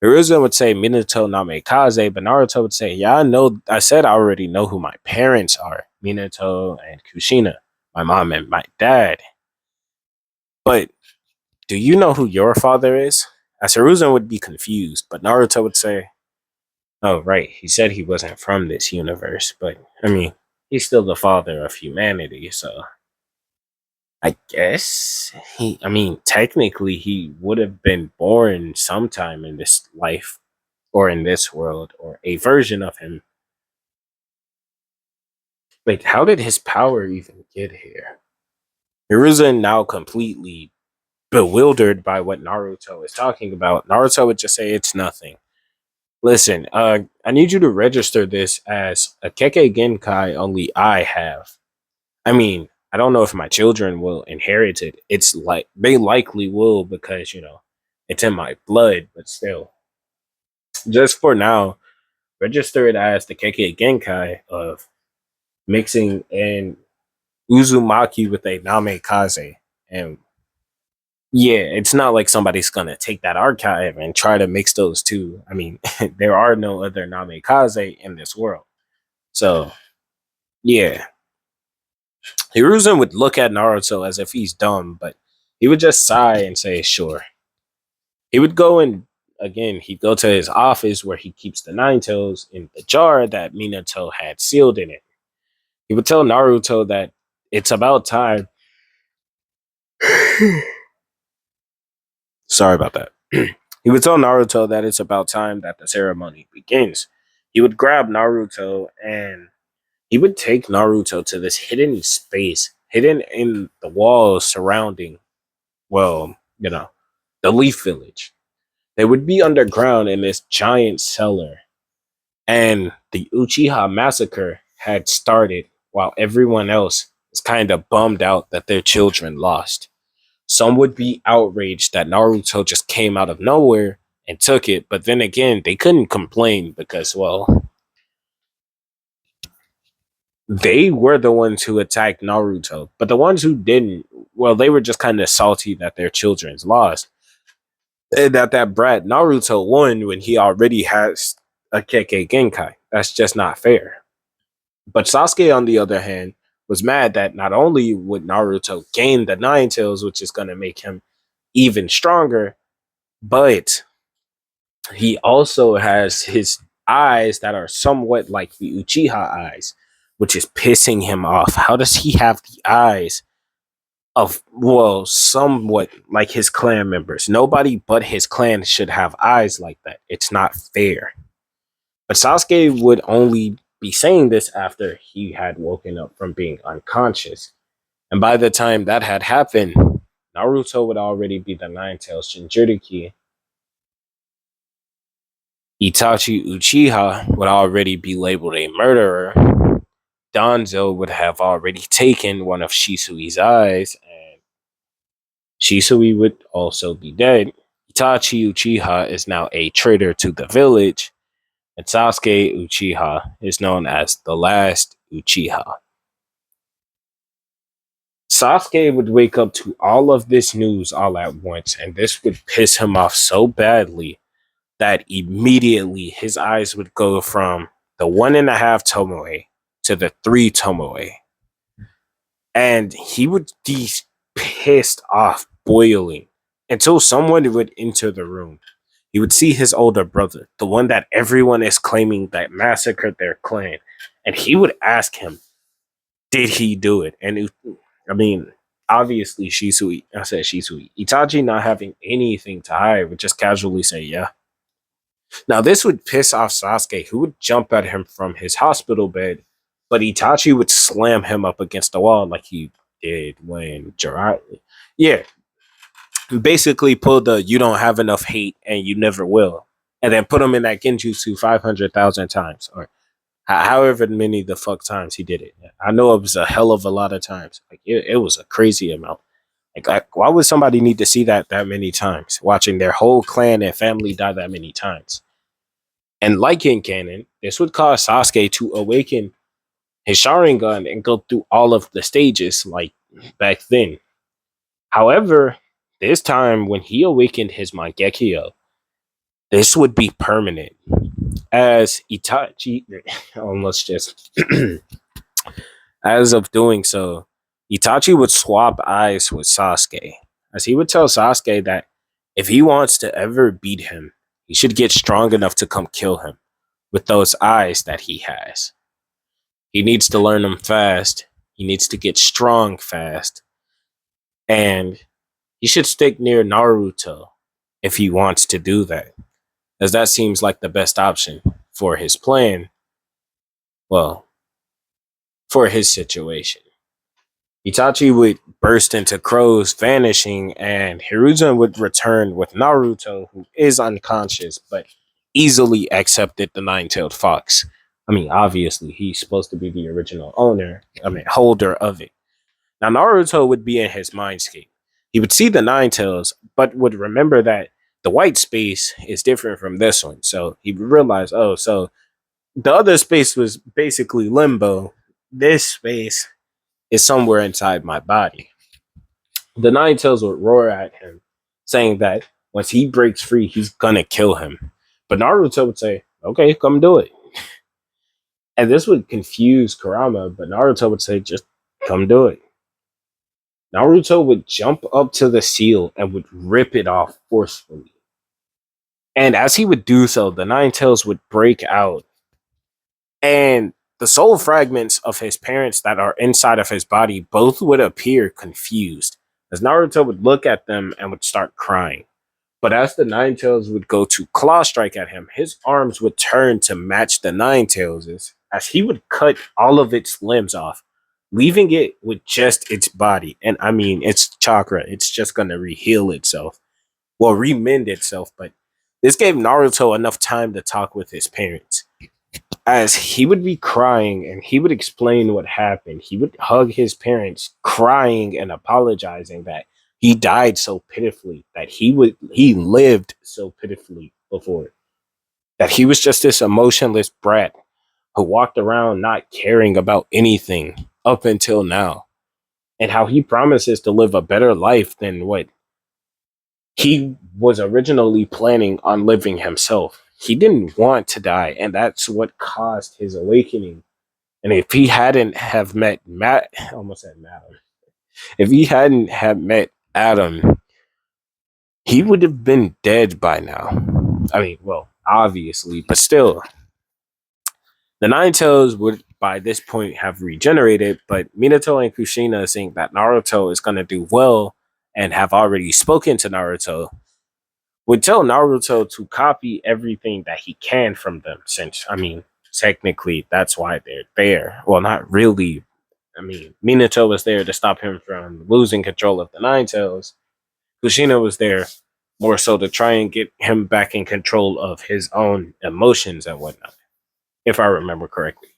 Hiruzen would say Minato Namikaze, but Naruto would say, yeah, I said I already know who my parents are, Minato and Kushina, my mom and my dad. But do you know who your father is? As Hiruzen would be confused, but Naruto would say, oh, right, he said he wasn't from this universe, but I mean, he's still the father of humanity, so I guess technically he would have been born sometime in this life or in this world or a version of him. Wait, how did his power even get here? Hiruzen, now completely bewildered by what Naruto is talking about, Naruto would just say it's nothing. Listen, I need you to register this as a Keke Genkai only I have. I mean, I don't know if my children will inherit it. It's like they likely will because, it's in my blood, but still. Just for now, register it as the Keke Genkai of mixing in Uzumaki with a Namikaze. And yeah, it's not like somebody's gonna take that archive and try to mix those two. I mean, there are no other Namikaze in this world. So yeah, Hiruzen would look at Naruto as if he's dumb, but he would just sigh and say, sure. He would go and again, he'd go to his office where he keeps the Nine Tails in the jar that Minato had sealed in it. He would tell Naruto that it's about time. Sorry about that. He would tell Naruto that it's about time that the ceremony begins. He would grab Naruto and he would take Naruto to this hidden space, hidden in the walls surrounding, well, the Leaf Village. They would be underground in this giant cellar, and the Uchiha massacre had started while everyone else was kind of bummed out that their children lost. Some would be outraged that Naruto just came out of nowhere and took it, but then again, they couldn't complain because, well, they were the ones who attacked Naruto. But the ones who didn't, well, they were just kind of salty that their children's lost. And that brat Naruto won when he already has a Kekkei Genkai. That's just not fair. But Sasuke, on the other hand, was mad that not only would Naruto gain the Nine Tails, which is going to make him even stronger, but he also has his eyes that are somewhat like the Uchiha eyes, which is pissing him off. How does he have the eyes of, well, somewhat like his clan members? Nobody but his clan should have eyes like that. It's not fair. But Sasuke would only be saying this after he had woken up from being unconscious. And by the time that had happened, Naruto would already be the Nine Tails Jinchuriki. Itachi Uchiha would already be labeled a murderer. Danzo would have already taken one of Shisui's eyes, and Shisui would also be dead. Itachi Uchiha is now a traitor to the village, and Sasuke Uchiha is known as the last Uchiha. Sasuke would wake up to all of this news all at once, and this would piss him off so badly that immediately his eyes would go from the 1.5 tomoe to the 3 tomoe. And he would be pissed off, boiling, until someone would enter the room. He would see his older brother, the one that everyone is claiming that massacred their clan. And he would ask him, did he do it? And I mean, obviously, Shisui. Itachi, not having anything to hide, would just casually say, yeah. Now, this would piss off Sasuke, who would jump at him from his hospital bed, but Itachi would slam him up against the wall like he did when Jiraiya. Yeah, basically pull the "you don't have enough hate and you never will," and then put him in that genjutsu 500,000 times, or however many the fuck times he did it. I know it was a hell of a lot of times. Like it was a crazy amount. Like, why would somebody need to see that many times? Watching their whole clan and family die that many times. And like in canon, this would cause Sasuke to awaken his Sharingan and go through all of the stages like back then. However, this time when he awakened his Mangekyo, this would be permanent. As Itachi, almost just as of doing so, Itachi would swap eyes with Sasuke, as he would tell Sasuke that if he wants to ever beat him, he should get strong enough to come kill him with those eyes that he has. He needs to learn them fast. He needs to get strong fast. And he should stick near Naruto if he wants to do that, as that seems like the best option for his plan. Well, for his situation. Itachi would burst into crows, vanishing, and Hiruzen would return with Naruto, who is unconscious but easily accepted the nine-tailed fox. I mean, obviously, he's supposed to be the original holder of it. Now, Naruto would be in his mindscape. He would see the nine tails, but would remember that the white space is different from this one. So he would realize, oh, so the other space was basically limbo. This space is somewhere inside my body. The Nine Tails would roar at him, saying that once he breaks free, he's gonna kill him. But Naruto would say, okay, come do it. And this would confuse Kurama, but Naruto would say, just come do it. Naruto would jump up to the seal and would rip it off forcefully. And as he would do so, the Nine Tails would break out. And the soul fragments of his parents that are inside of his body both would appear confused, as Naruto would look at them and would start crying. But as the Nine Tails would go to claw strike at him, his arms would turn to match the Nine Tails'. as he would cut all of its limbs off, leaving it with just its body. And I mean, its chakra, it's just going to reheal itself, well, remend itself. But this gave Naruto enough time to talk with his parents, as he would be crying and he would explain what happened. He would hug his parents, crying and apologizing that he died so pitifully, that he lived so pitifully before, that he was just this emotionless brat who walked around not caring about anything up until now, and how he promises to live a better life than what he was originally planning on living himself. He didn't want to die, and that's what caused his awakening. And if he hadn't have met Matt, I almost said Madam. If he hadn't have met Adam, he would have been dead by now. I mean, well, obviously, but still, the Nine Tails would by this point have regenerated. But Minato and Kushina, seeing that Naruto is going to do well and have already spoken to Naruto, would tell Naruto to copy everything that he can from them. Since, I mean, technically, that's why they're there. Well, not really. I mean, Minato was there to stop him from losing control of the Nine Tails. Kushina was there more so to try and get him back in control of his own emotions and whatnot, if I remember correctly.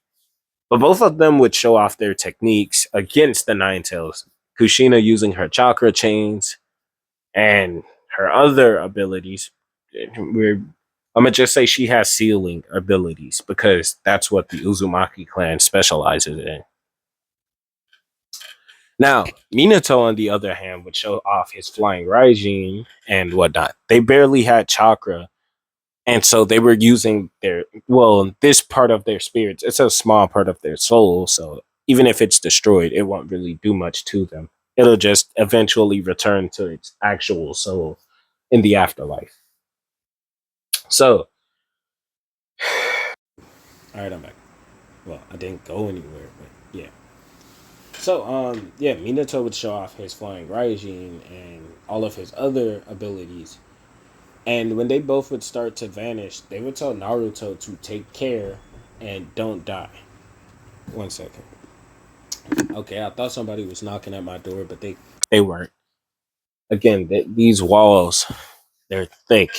But both of them would show off their techniques against the Nine Tails. Kushina using her chakra chains and her other abilities. We're, I'm gonna just say she has sealing abilities because that's what the Uzumaki clan specializes in. Now, Minato, on the other hand, would show off his flying Raijin and whatnot. They barely had chakra, and so they were using their, well, this part of their spirits. It's a small part of their soul, so even if it's destroyed, it won't really do much to them. It'll just eventually return to its actual soul in the afterlife. So, all right, I'm back. Well, I didn't go anywhere, but yeah. So, yeah, Minato would show off his flying Raijin and all of his other abilities. And when they both would start to vanish, they would tell Naruto to take care and don't die. One second. Okay, I thought somebody was knocking at my door, but they weren't. Again, these walls, they're thick,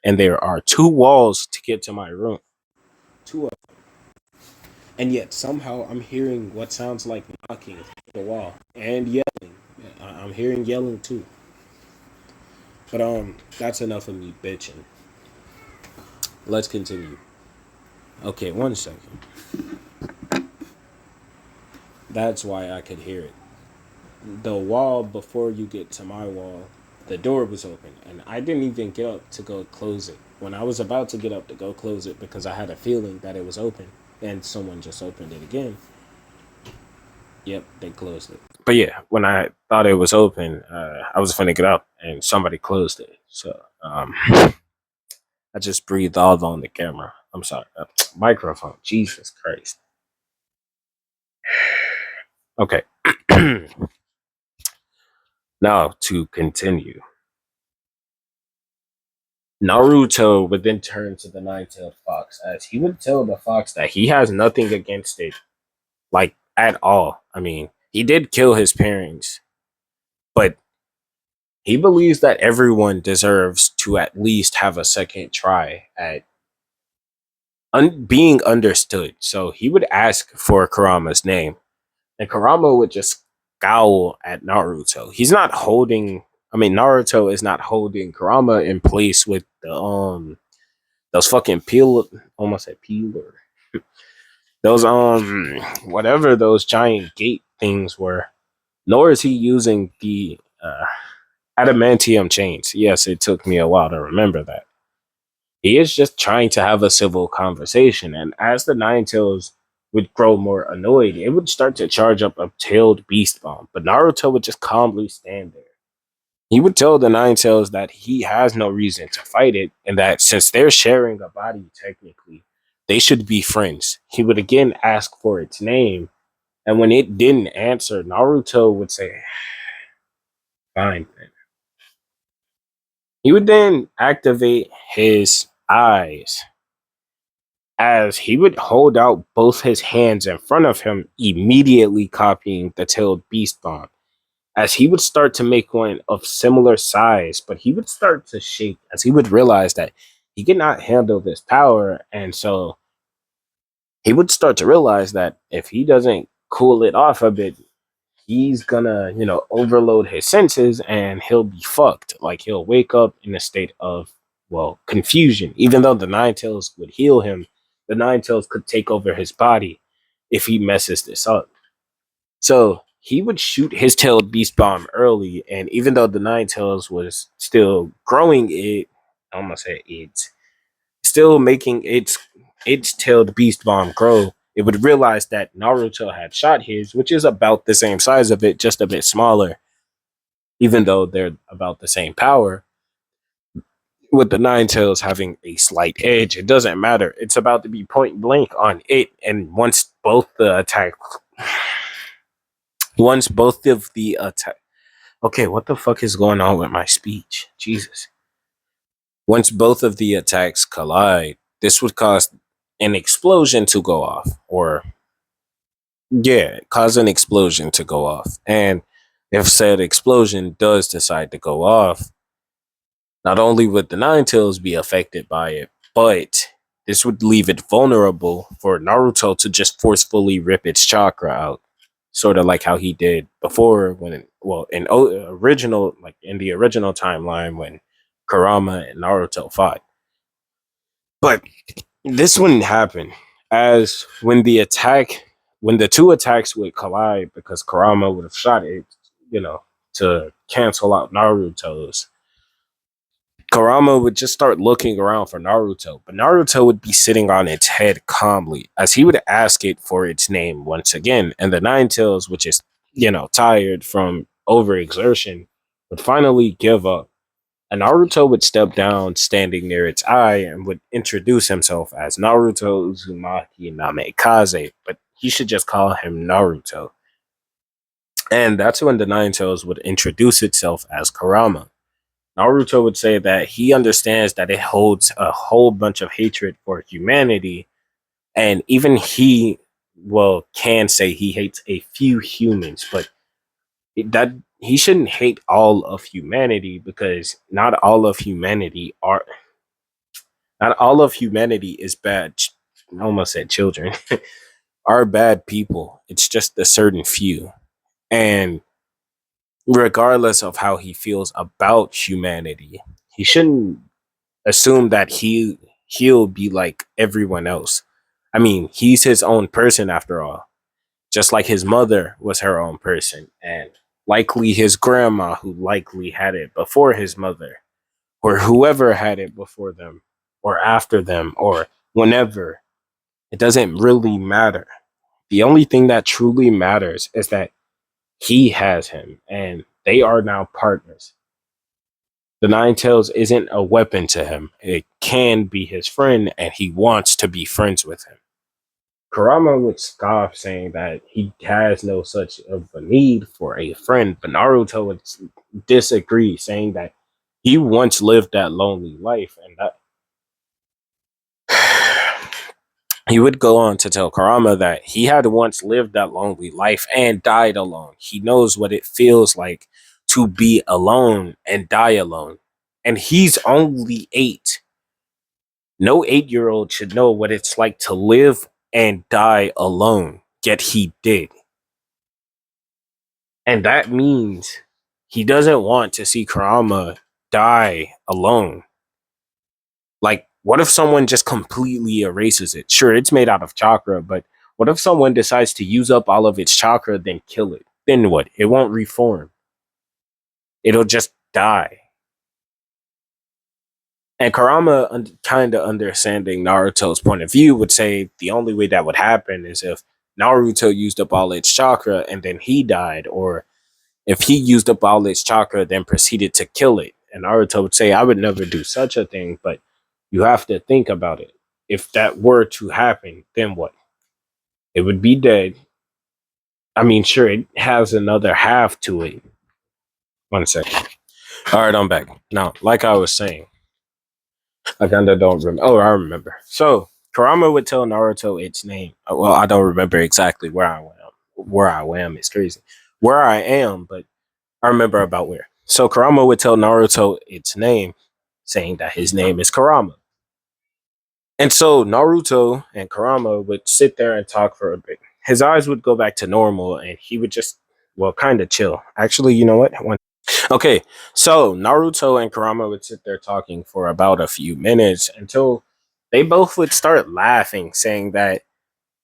and there are two walls to get to my room. Two of them. And yet somehow I'm hearing what sounds like knocking at the wall and yelling. I'm hearing yelling too. But that's enough of me bitching. Let's continue. Okay, one second. That's why I could hear it. The wall before you get to my wall, the door was open, and I didn't even get up to go close it. When I was about to get up to go close it because I had a feeling that it was open, and someone just opened it again. Yep, they closed it. But yeah, when I thought it was open, I was finna get up, and somebody closed it. So I just breathed all on the camera. I'm sorry, microphone. Jesus Christ. Okay. Now to continue. Naruto would then turn to the nine-tailed fox, as he would tell the fox that he has nothing against it, like at all. I mean, he did kill his parents, but he believes that everyone deserves to at least have a second try at being understood. So he would ask for Kurama's name, and Kurama would just scowl at Naruto. He's not holding. I mean, Naruto is not holding Kurama in place with the those fucking peel, almost said peeler. Those whatever those giant gate things were. Nor is he using the adamantium chains. Yes, it took me a while to remember that. He is just trying to have a civil conversation, and as the Nine Tails would grow more annoyed, it would start to charge up a tailed beast bomb. But Naruto would just calmly stand there. He would tell the Nine Tails that he has no reason to fight it, and that since they're sharing a body technically, they should be friends. He would again ask for its name, and when it didn't answer, Naruto would say, "Fine." Then he would then activate his eyes, as he would hold out both his hands in front of him, immediately copying the tailed beast bomb. As he would start to make one of similar size, but he would start to shake as he would realize that he could not handle this power. And so he would start to realize that if he doesn't cool it off a bit, he's gonna, overload his senses and he'll be fucked. Like he'll wake up in a state of, well, confusion. Even though the Nine Tails would heal him, the Nine Tails could take over his body if he messes this up. So he would shoot his tailed beast bomb early, and even though the Nine Tails was still growing it, I'm gonna say it, still making its tailed beast bomb grow, it would realize that Naruto had shot his, which is about the same size of it, just a bit smaller, even though they're about the same power. With the Nine Tails having a slight edge, it doesn't matter. It's about to be point blank on it, and once both of the attack. Okay, what the fuck is going on with my speech? Jesus. Once both of the attacks collide, this would cause an explosion to go off, or yeah, cause an explosion to go off. And if said explosion does decide to go off, not only would the Nine Tails be affected by it, but this would leave it vulnerable for Naruto to just forcefully rip its chakra out, sort of like how he did before when, well, original, like in the original timeline when Kurama and Naruto fought. But this wouldn't happen, as when the two attacks would collide, because Kurama would have shot it, to cancel out Naruto's. Kurama would just start looking around for Naruto, but Naruto would be sitting on its head calmly as he would ask it for its name once again. And the Nine Tails, which is, tired from overexertion, would finally give up. And Naruto would step down, standing near its eye, and would introduce himself as Naruto Uzumaki Namikaze, but he should just call him Naruto. And that's when the Nine Tails would introduce itself as Kurama. Naruto would say that he understands that it holds a whole bunch of hatred for humanity, and even he, well, can say he hates a few humans, but that he shouldn't hate all of humanity, because not all of humanity is bad. I almost said children are bad people. It's just a certain few, and regardless of how he feels about humanity, he shouldn't assume that he'll be like everyone else. I mean, he's his own person after all. Just like his mother was her own person, and likely his grandma, who likely had it before his mother, or whoever had it before them, or after them, or whenever. It doesn't really matter. The only thing that truly matters is that he has him, and they are now partners. The Nine Tails isn't a weapon to him. It can be his friend, and he wants to be friends with him. Kurama would scoff, saying that he has no such of a need for a friend, but Naruto would disagree, saying that he once lived that lonely life, and that he would go on to tell Kurama that he had once lived that lonely life and died alone. He knows what it feels like to be alone and die alone. And he's only 8. No 8-year-old should know what it's like to live and die alone, yet he did. And that means he doesn't want to see Kurama die alone. Like, what if someone just completely erases it? Sure, it's made out of chakra, but what if someone decides to use up all of its chakra, then kill it? Then what? It won't reform. It'll just die. And Kurama, kind of understanding Naruto's point of view, would say the only way that would happen is if Naruto used up all its chakra and then he died, or if he used up all its chakra, then proceeded to kill it. And Naruto would say, I would never do such a thing, but you have to think about it. If that were to happen, then what? It would be dead. I mean, sure, it has another half to it. 1 second. All right, I'm back. Now, like I was saying, I kind of don't remember. Oh, I remember. So, Kurama would tell Naruto its name. Well, I don't remember exactly where I am. Where I am is crazy. Where I am, but I remember about where. So Kurama would tell Naruto its name, saying that his name is Kurama. And so Naruto and Kurama would sit there and talk for a bit. His eyes would go back to normal and he would just, well, kind of chill. Actually, you know what? Okay, so Naruto and Kurama would sit there talking for about a few minutes until they both would start laughing, saying that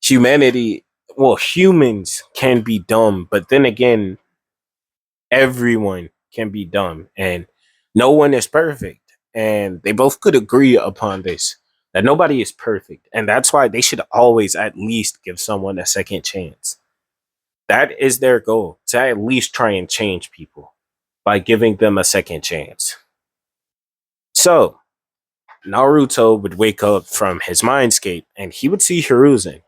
humanity, well, humans can be dumb, but then again, everyone can be dumb and no one is perfect. And they both could agree upon this that nobody is perfect. And that's why they should always at least give someone a second chance. That is their goal, to at least try and change people by giving them a second chance. So Naruto would wake up from his mindscape and he would see Hiruzen.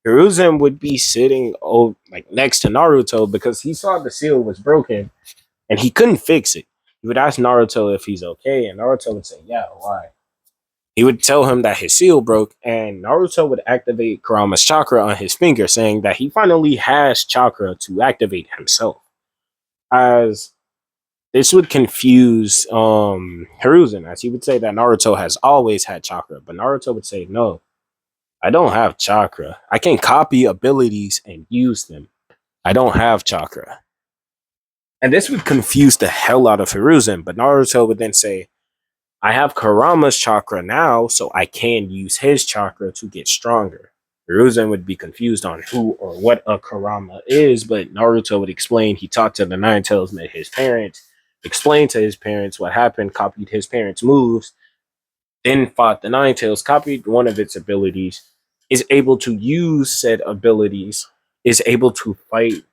Hiruzen would be sitting like next to Naruto because he saw the seal was broken and he couldn't fix it. He would ask Naruto if he's okay, and Naruto would say, "Yeah, why?" He would tell him that his seal broke, and Naruto would activate Kurama's chakra on his finger, saying that he finally has chakra to activate himself. As this would confuse Hiruzen, as he would say that Naruto has always had chakra, but Naruto would say, "No, I don't have chakra. I can copy abilities and use them. I don't have chakra." And this would confuse the hell out of Hiruzen, but Naruto would then say, "I have Kurama's chakra now, so I can use his chakra to get stronger." Hiruzen would be confused on who or what a Kurama is, but Naruto would explain he talked to the Nine Tails, met his parents, explained to his parents what happened, copied his parents' moves, then fought the Nine Tails, copied one of its abilities, is able to use said abilities, is able to fight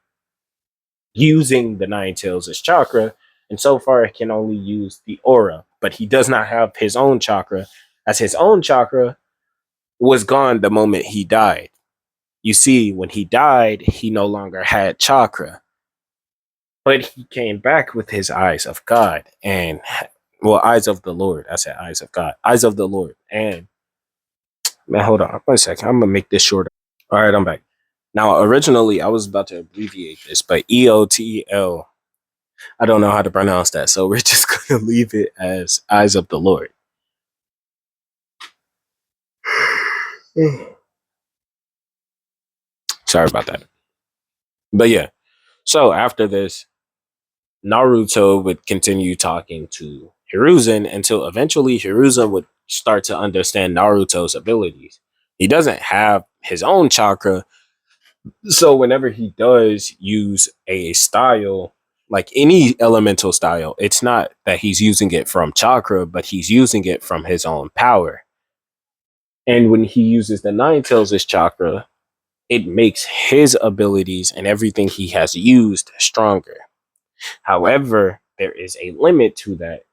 using the Nine Tails as chakra, and so far it can only use the aura, but he does not have his own chakra, as his own chakra was gone the moment he died. You see, when he died, he no longer had chakra, but he came back with his eyes of God and, well, eyes of the Lord. I said eyes of God, eyes of the Lord. And man, hold on 1 second. I'm gonna make this shorter. All right, I'm back. Now, originally, I was about to abbreviate this, but EOTL, I don't know how to pronounce that, so we're just gonna leave it as eyes of the Lord. Sorry about that. But yeah, so after this, Naruto would continue talking to Hiruzen until eventually Hiruzen would start to understand Naruto's abilities. He doesn't have his own chakra, so whenever he does use a style, like any elemental style, it's not that he's using it from chakra, but he's using it from his own power. And when he uses the Nine Tails as chakra, it makes his abilities and everything he has used stronger. However, there is a limit to that.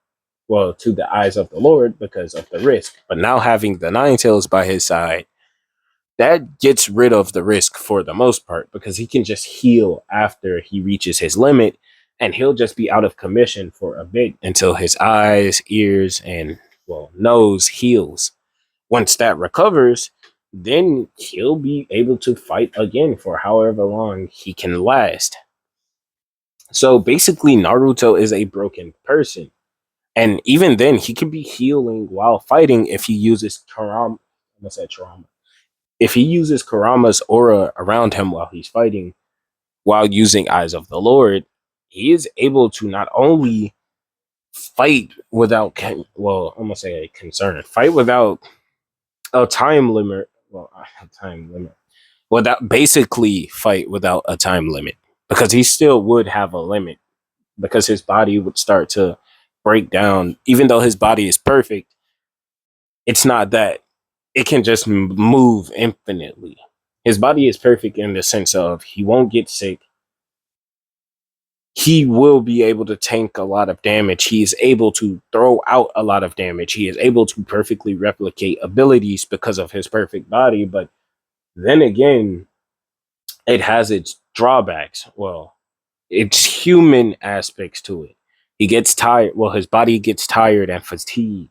Well, to the eyes of the Lord because of the risk. But now having the Nine Tails by his side, that gets rid of the risk for the most part because he can just heal after he reaches his limit and he'll just be out of commission for a bit until his eyes, ears, and, well, nose heals. Once that recovers, then he'll be able to fight again for however long he can last. So basically, Naruto is a broken person. And even then, he can be healing while fighting if he uses Kurama. I said Kurama. If he uses Kurama's aura around him while he's fighting, while using Eyes of the Lord, he is able to not only fight without, well, I'm gonna say a concern, fight without a time limit. Well, a time limit. Without basically fight without a time limit because he still would have a limit because his body would start to break down. Even though his body is perfect, it's not that it can just move infinitely. His body is perfect in the sense of he won't get sick. He will be able to tank a lot of damage. He is able to throw out a lot of damage. He is able to perfectly replicate abilities because of his perfect body. But then again, it has its drawbacks. Well, it's human aspects to it. He gets tired. Well, his body gets tired and fatigued.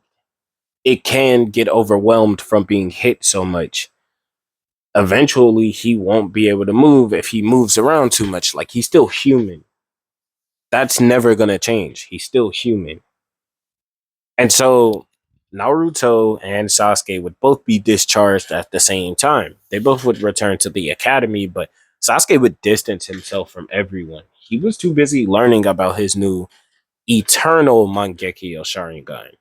it can get overwhelmed from being hit so much. Eventually, he won't be able to move if he moves around too much. Like, he's still human. That's never going to change. He's still human. And so Naruto and Sasuke would both be discharged at the same time. They both would return to the academy, but Sasuke would distance himself from everyone. He was too busy learning about his new eternal Mangekyo Sharingan.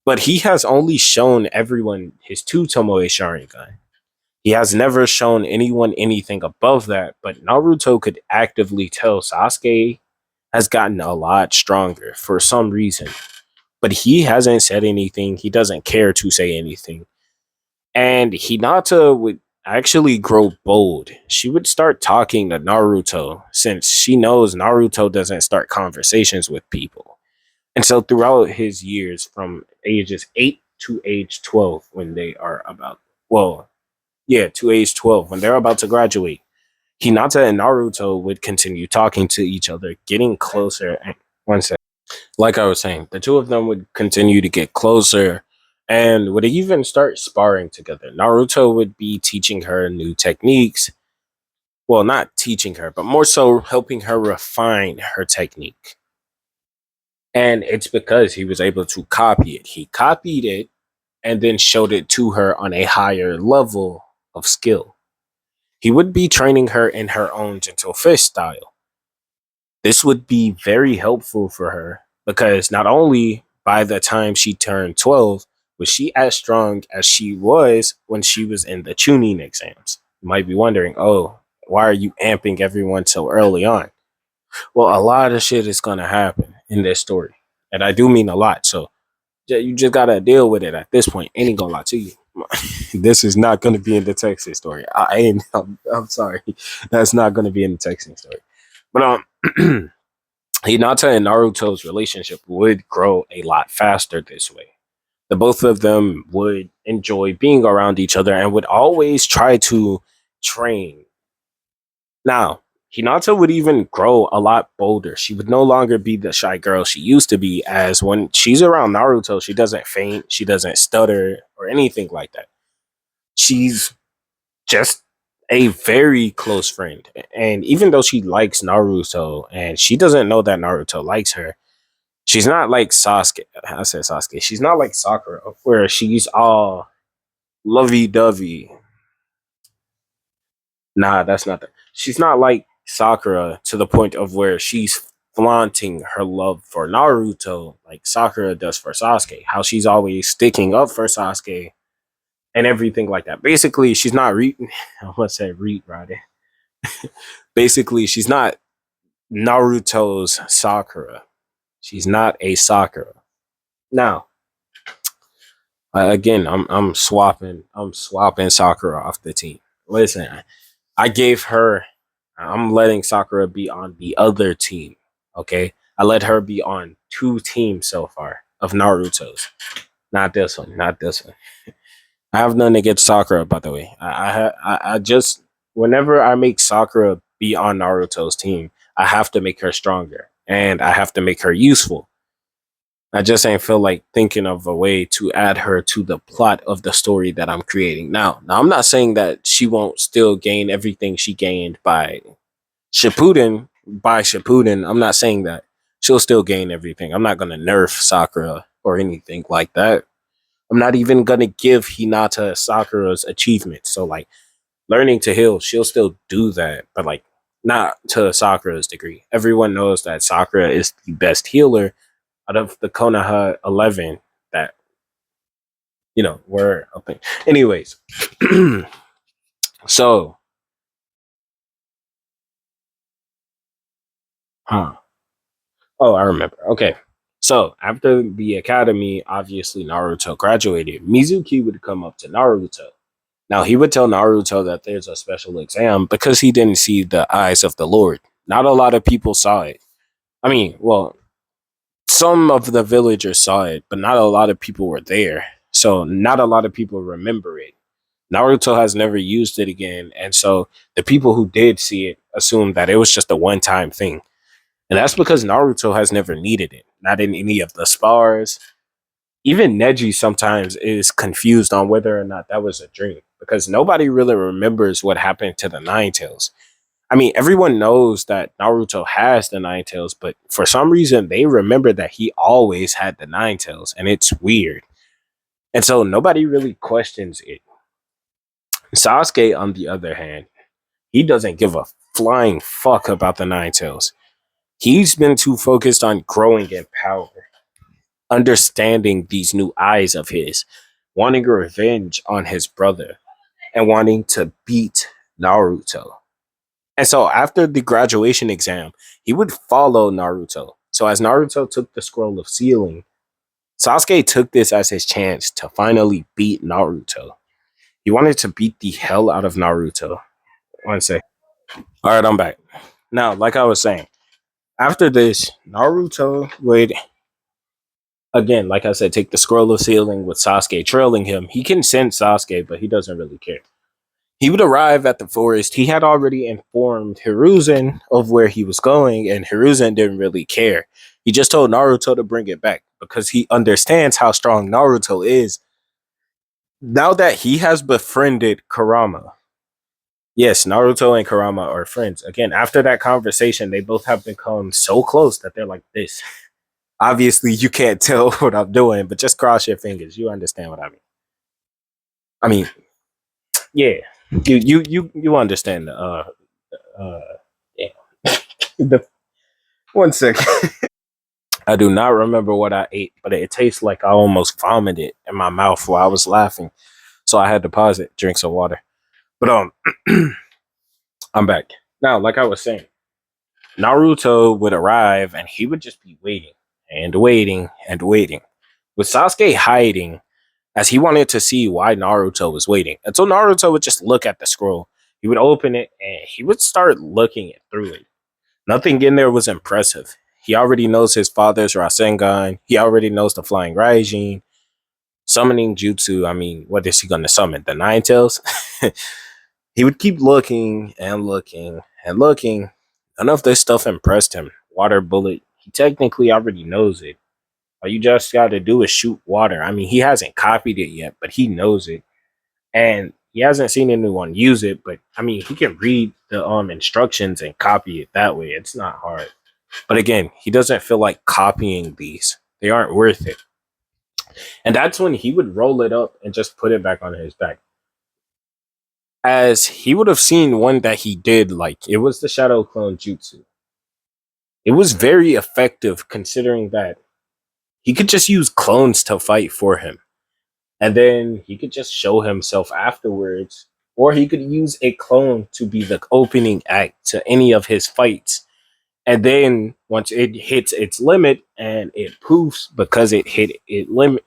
But he has only shown everyone his two Tomoe Sharingan. He has never shown anyone anything above that, but Naruto could actively tell Sasuke has gotten a lot stronger for some reason. But he hasn't said anything. He doesn't care to say anything. And Hinata would actually grow bold. She would start talking to Naruto since she knows Naruto doesn't start conversations with people. And so throughout his years from ages 8 to age 12 when they are about well, yeah, to age 12 when they're about to graduate, Hinata and Naruto would continue talking to each other, getting closer. And one second. Like I was saying, the two of them would continue to get closer and would even start sparring together. Naruto would be teaching her new techniques. Well, not teaching her, but more so helping her refine her technique. And it's because he was able to copy it. He copied it and then showed it to her on a higher level of skill. He would be training her in her own gentle fist style. This would be very helpful for her because not only by the time she turned 12 was she as strong as she was when she was in the tuning exams. You might be wondering, oh, why are you amping everyone so early on? Well, a lot of shit is going to happen in this story. And I do mean a lot. So you just got to deal with it at this point. Ain't gonna lie to you. This is not going to be in the Texas story. I ain't, I'm sorry. That's not going to be in the Texas story. But Hinata and Naruto's relationship would grow a lot faster this way. The both of them would enjoy being around each other and would always try to train. Now, Hinata would even grow a lot bolder. She would no longer be the shy girl she used to be, as when she's around Naruto, she doesn't faint, she doesn't stutter, or anything like that. She's just a very close friend. And even though she likes Naruto and she doesn't know that Naruto likes her, she's not like Sasuke. I said Sasuke. She's not like Sakura, where she's all lovey dovey. Nah, that's not that. She's not like Sakura to the point of where she's flaunting her love for Naruto like Sakura does for Sasuke. How she's always sticking up for Sasuke and everything like that. Basically, she's not I want to say read riding. Basically, she's not Naruto's Sakura. She's not a Sakura. Now, again, I'm swapping Sakura off the team. Listen, I gave her. I'm letting Sakura be on the other team. Okay, I let her be on two teams so far of Naruto's. Not this one. Not this one. I have nothing against Sakura, by the way. I just whenever I make Sakura be on Naruto's team, I have to make her stronger and I have to make her useful. I just ain't feel like thinking of a way to add her to the plot of the story that I'm creating now. I'm not saying that she won't still gain everything she gained by Shippuden. By Shippuden, I'm not saying that she'll still gain everything. I'm not gonna nerf Sakura or anything like that. I'm not even gonna give Hinata Sakura's achievements. So like learning to heal, she'll still do that, but like not to Sakura's degree. Everyone knows that Sakura is the best healer out of the Konoha 11 that were open. Anyways, so huh. Oh, I remember. Okay. So after the academy, obviously Naruto graduated. Mizuki would come up to Naruto. Now he would tell Naruto that there's a special exam because he didn't see the eyes of the Lord. Not a lot of people saw it. I mean, well, some of the villagers saw it, but not a lot of people were there. So not a lot of people remember it. Naruto has never used it again, and so the people who did see it assumed that it was just a one-time thing. And that's because Naruto has never needed it. Not in any of the spars, Even Neji sometimes is confused on whether or not that was a dream because nobody really remembers what happened to the Nine Tails. I mean, everyone knows that Naruto has the Nine Tails, but for some reason they remember that he always had the Nine Tails, and it's weird. And so nobody really questions it. Sasuke, on the other hand, he doesn't give a flying fuck about the Nine Tails. He's been too focused on growing in power, understanding these new eyes of his, wanting revenge on his brother, and wanting to beat Naruto. And so after the graduation exam, he would follow Naruto. So as Naruto took the scroll of sealing, Sasuke took this as his chance to finally beat Naruto. He wanted to beat the hell out of Naruto. One sec. All right, I'm back. Now, like I was saying, after this, Naruto would, again, like I said, take the scroll of sealing with Sasuke trailing him. He can send Sasuke, but he doesn't really care. He would arrive at the forest. He had already informed Hiruzen of where he was going, and Hiruzen didn't really care. He just told Naruto to bring it back because he understands how strong Naruto is. Now that he has befriended Kurama, yes, Naruto and Kurama are friends. Again, after that conversation, they both have become so close that they're like this. Obviously, you can't tell what I'm doing, but just cross your fingers. You understand what I mean. I mean, yeah, you understand. Uh, yeah. The, one second. I do not remember what I ate, but it tastes like I almost vomited in my mouth while I was laughing. So I had to pause it, drink some water. But I'm back. Now, like I was saying, Naruto would arrive and he would just be waiting and waiting and waiting. With Sasuke hiding, as he wanted to see why Naruto was waiting. Until Naruto would just look at the scroll. He would open it and he would start looking it through it. Nothing in there was impressive. He already knows his father's Rasengan. He already knows the Flying Raijin. Summoning Jutsu, I mean, what is he going to summon? The Nine Tails? He would keep looking and looking and looking. None of this stuff impressed him. Water bullet, he technically already knows it. All you just got to do is shoot water. I mean, he hasn't copied it yet, but he knows it. And he hasn't seen anyone use it, but I mean, he can read the instructions and copy it that way. It's not hard. But again, he doesn't feel like copying these. They aren't worth it. And that's when he would roll it up and just put it back on his back. As he would have seen one that he did, like it was the Shadow Clone Jutsu. It was very effective considering that he could just use clones to fight for him. And then he could just show himself afterwards. Or he could use a clone to be the opening act to any of his fights. And then once it hits its limit and it poofs because it hit it limit.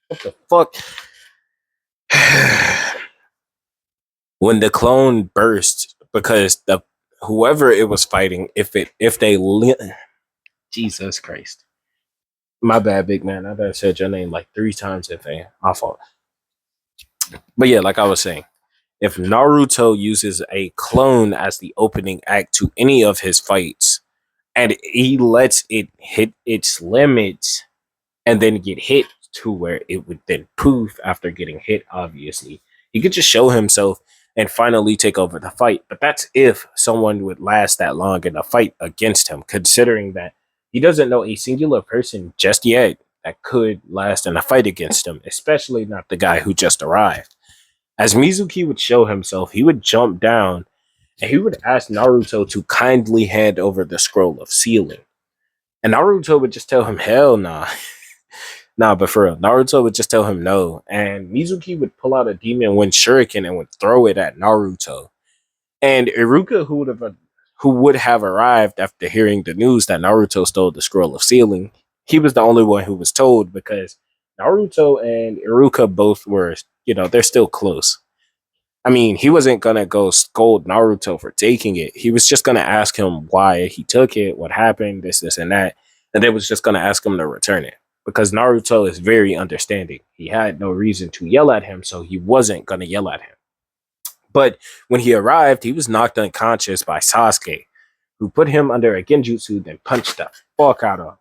What the fuck? When the clone burst because the whoever it was fighting, if they Jesus Christ. My bad, big man. I done said your name like 3 times if they my fault. But yeah, like I was saying, if Naruto uses a clone as the opening act to any of his fights and he lets it hit its limits and then get hit to where it would then poof after getting hit, obviously, he could just show himself and finally take over the fight. But that's if someone would last that long in a fight against him, considering that he doesn't know a singular person just yet that could last in a fight against him, especially not the guy who just arrived. As Mizuki would show himself, he would jump down and he would ask Naruto to kindly hand over the scroll of sealing. And Naruto would just tell him, hell nah. Nah, but for real, Naruto would just tell him no. And Mizuki would pull out a Demon Wind Shuriken and would throw it at Naruto. And Iruka, who would have arrived after hearing the news that Naruto stole the scroll of sealing, he was the only one who was told because Naruto and Iruka both were, they're still close. I mean, he wasn't gonna go scold Naruto for taking it. He was just gonna ask him why he took it, what happened, this, and that, and they was just gonna ask him to return it because Naruto is very understanding. He had no reason to yell at him, so he wasn't gonna yell at him. But when he arrived, he was knocked unconscious by Sasuke, who put him under a genjutsu, then punched the fuck out of him.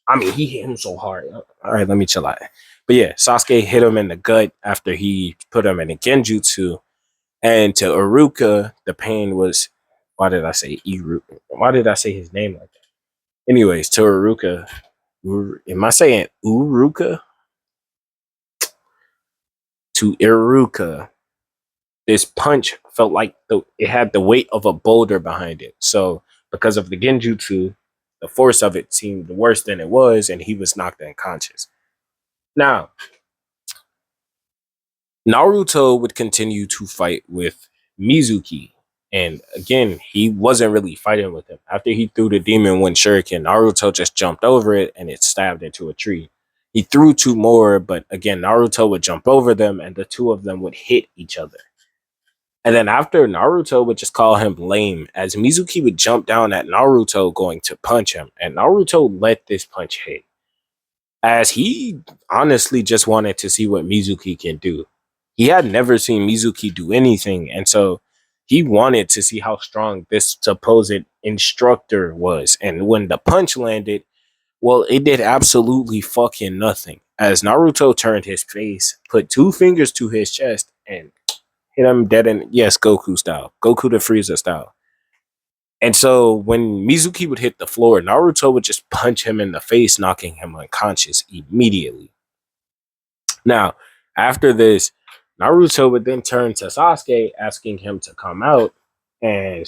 I mean, he hit him so hard. All right, let me chill out. But yeah, Sasuke hit him in the gut after he put him in a genjutsu. And to Iruka, the pain was. Why did I say Iruka? Why did I say his name like that? Anyways, to Iruka, am I saying Uruka? To Iruka, this punch felt like it had the weight of a boulder behind it. So because of the genjutsu, the force of it seemed worse than it was, and he was knocked unconscious. Now, Naruto would continue to fight with Mizuki. And again, he wasn't really fighting with him. After he threw the Demon One Shuriken, Naruto just jumped over it and it stabbed into a tree. He threw two more, but again, Naruto would jump over them and the two of them would hit each other. And then after, Naruto would just call him lame, as Mizuki would jump down at Naruto going to punch him. And Naruto let this punch hit, as he honestly just wanted to see what Mizuki can do. He had never seen Mizuki do anything, and so he wanted to see how strong this supposed instructor was. And when the punch landed, well, it did absolutely fucking nothing. As Naruto turned his face, put two fingers to his chest, and hit him dead in, yes, Goku style. Goku to Frieza style. And so when Mizuki would hit the floor, Naruto would just punch him in the face, knocking him unconscious immediately. Now, after this, Naruto would then turn to Sasuke, asking him to come out, and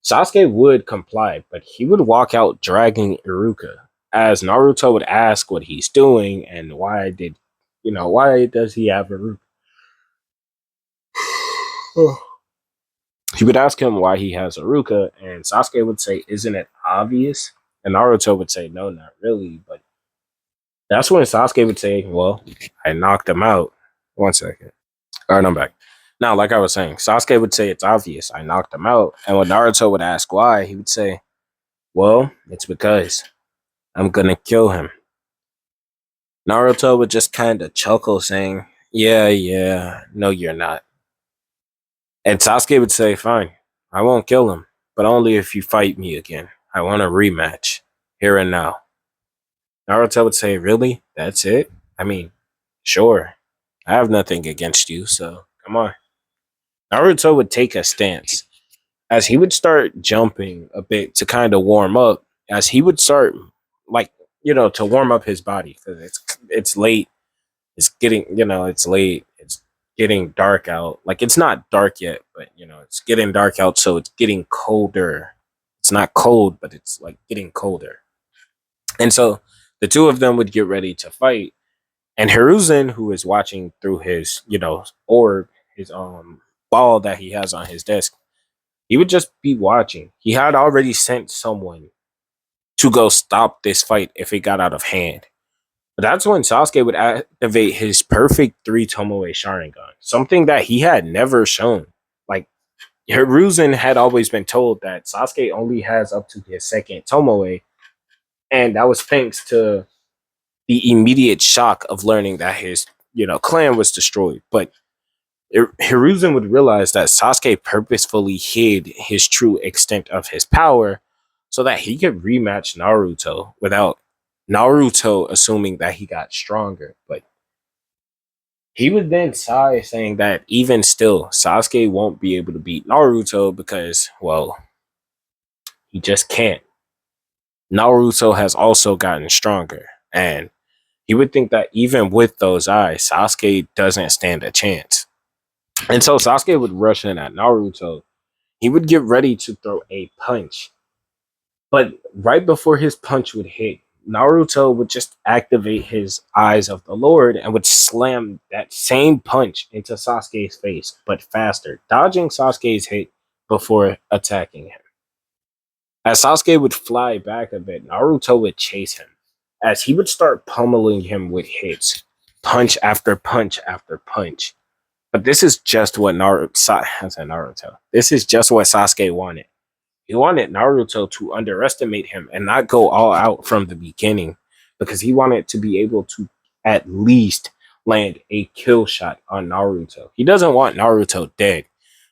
Sasuke would comply, but he would walk out dragging Iruka, as Naruto would ask what he's doing and why does he have Iruka? He would ask him why he has Iruka, and Sasuke would say, "Isn't it obvious?" And Naruto would say, "No, not really." But that's when Sasuke would say, "Well, I knocked him out." 1 second. All right, I'm back. Now, like I was saying, Sasuke would say, "It's obvious. I knocked him out." And when Naruto would ask why, he would say, "Well, it's because I'm gonna kill him." Naruto would just kind of chuckle, saying, "Yeah, yeah, no, you're not." And Sasuke would say, "Fine, I won't kill him, but only if you fight me again. I want a rematch, here and now." Naruto would say, "Really? That's it? I mean, sure. I have nothing against you, so come on." Naruto would take a stance, as he would start jumping a bit to kind of warm up, as he would start, like, to warm up his body, because it's late. It's getting, it's late. It's getting dark out. Like, it's not dark yet, but it's getting dark out, so it's getting colder. It's not cold, but it's like getting colder. And so the two of them would get ready to fight. And Hiruzen, who is watching through his, orb, his ball that he has on his desk, he would just be watching. He had already sent someone to go stop this fight if it got out of hand. But that's when Sasuke would activate his perfect three Tomoe Sharingan, something that he had never shown. Like, Hiruzen had always been told that Sasuke only has up to his second Tomoe, and that was thanks to the immediate shock of learning that his, clan was destroyed. But Hiruzen would realize that Sasuke purposefully hid his true extent of his power so that he could rematch Naruto without Naruto assuming that he got stronger. But he would then sigh, saying that even still, Sasuke won't be able to beat Naruto because, well, he just can't. Naruto has also gotten stronger, and he would think that even with those eyes, Sasuke doesn't stand a chance. And so Sasuke would rush in at Naruto. He would get ready to throw a punch. But right before his punch would hit, Naruto would just activate his Eyes of the Lord and would slam that same punch into Sasuke's face, but faster, dodging Sasuke's hit before attacking him. As Sasuke would fly back a bit, Naruto would chase him, as he would start pummeling him with hits, punch after punch after punch. But this is just what Naruto. This is just what Sasuke wanted. He wanted Naruto to underestimate him and not go all out from the beginning, because he wanted to be able to at least land a kill shot on Naruto. He doesn't want Naruto dead,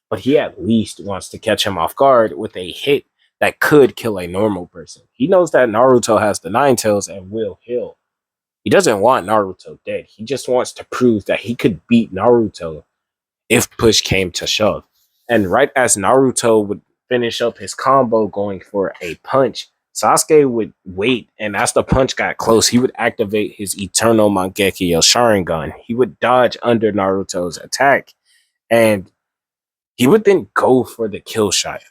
but he at least wants to catch him off guard with a hit that could kill a normal person. He knows that Naruto has the nine tails and will heal. He doesn't want Naruto dead. He just wants to prove that he could beat Naruto if push came to shove. And right as Naruto would finish up his combo going for a punch, Sasuke would wait, and as the punch got close, he would activate his Eternal Mangekyo Sharingan. He would dodge under Naruto's attack, and he would then go for the kill shot.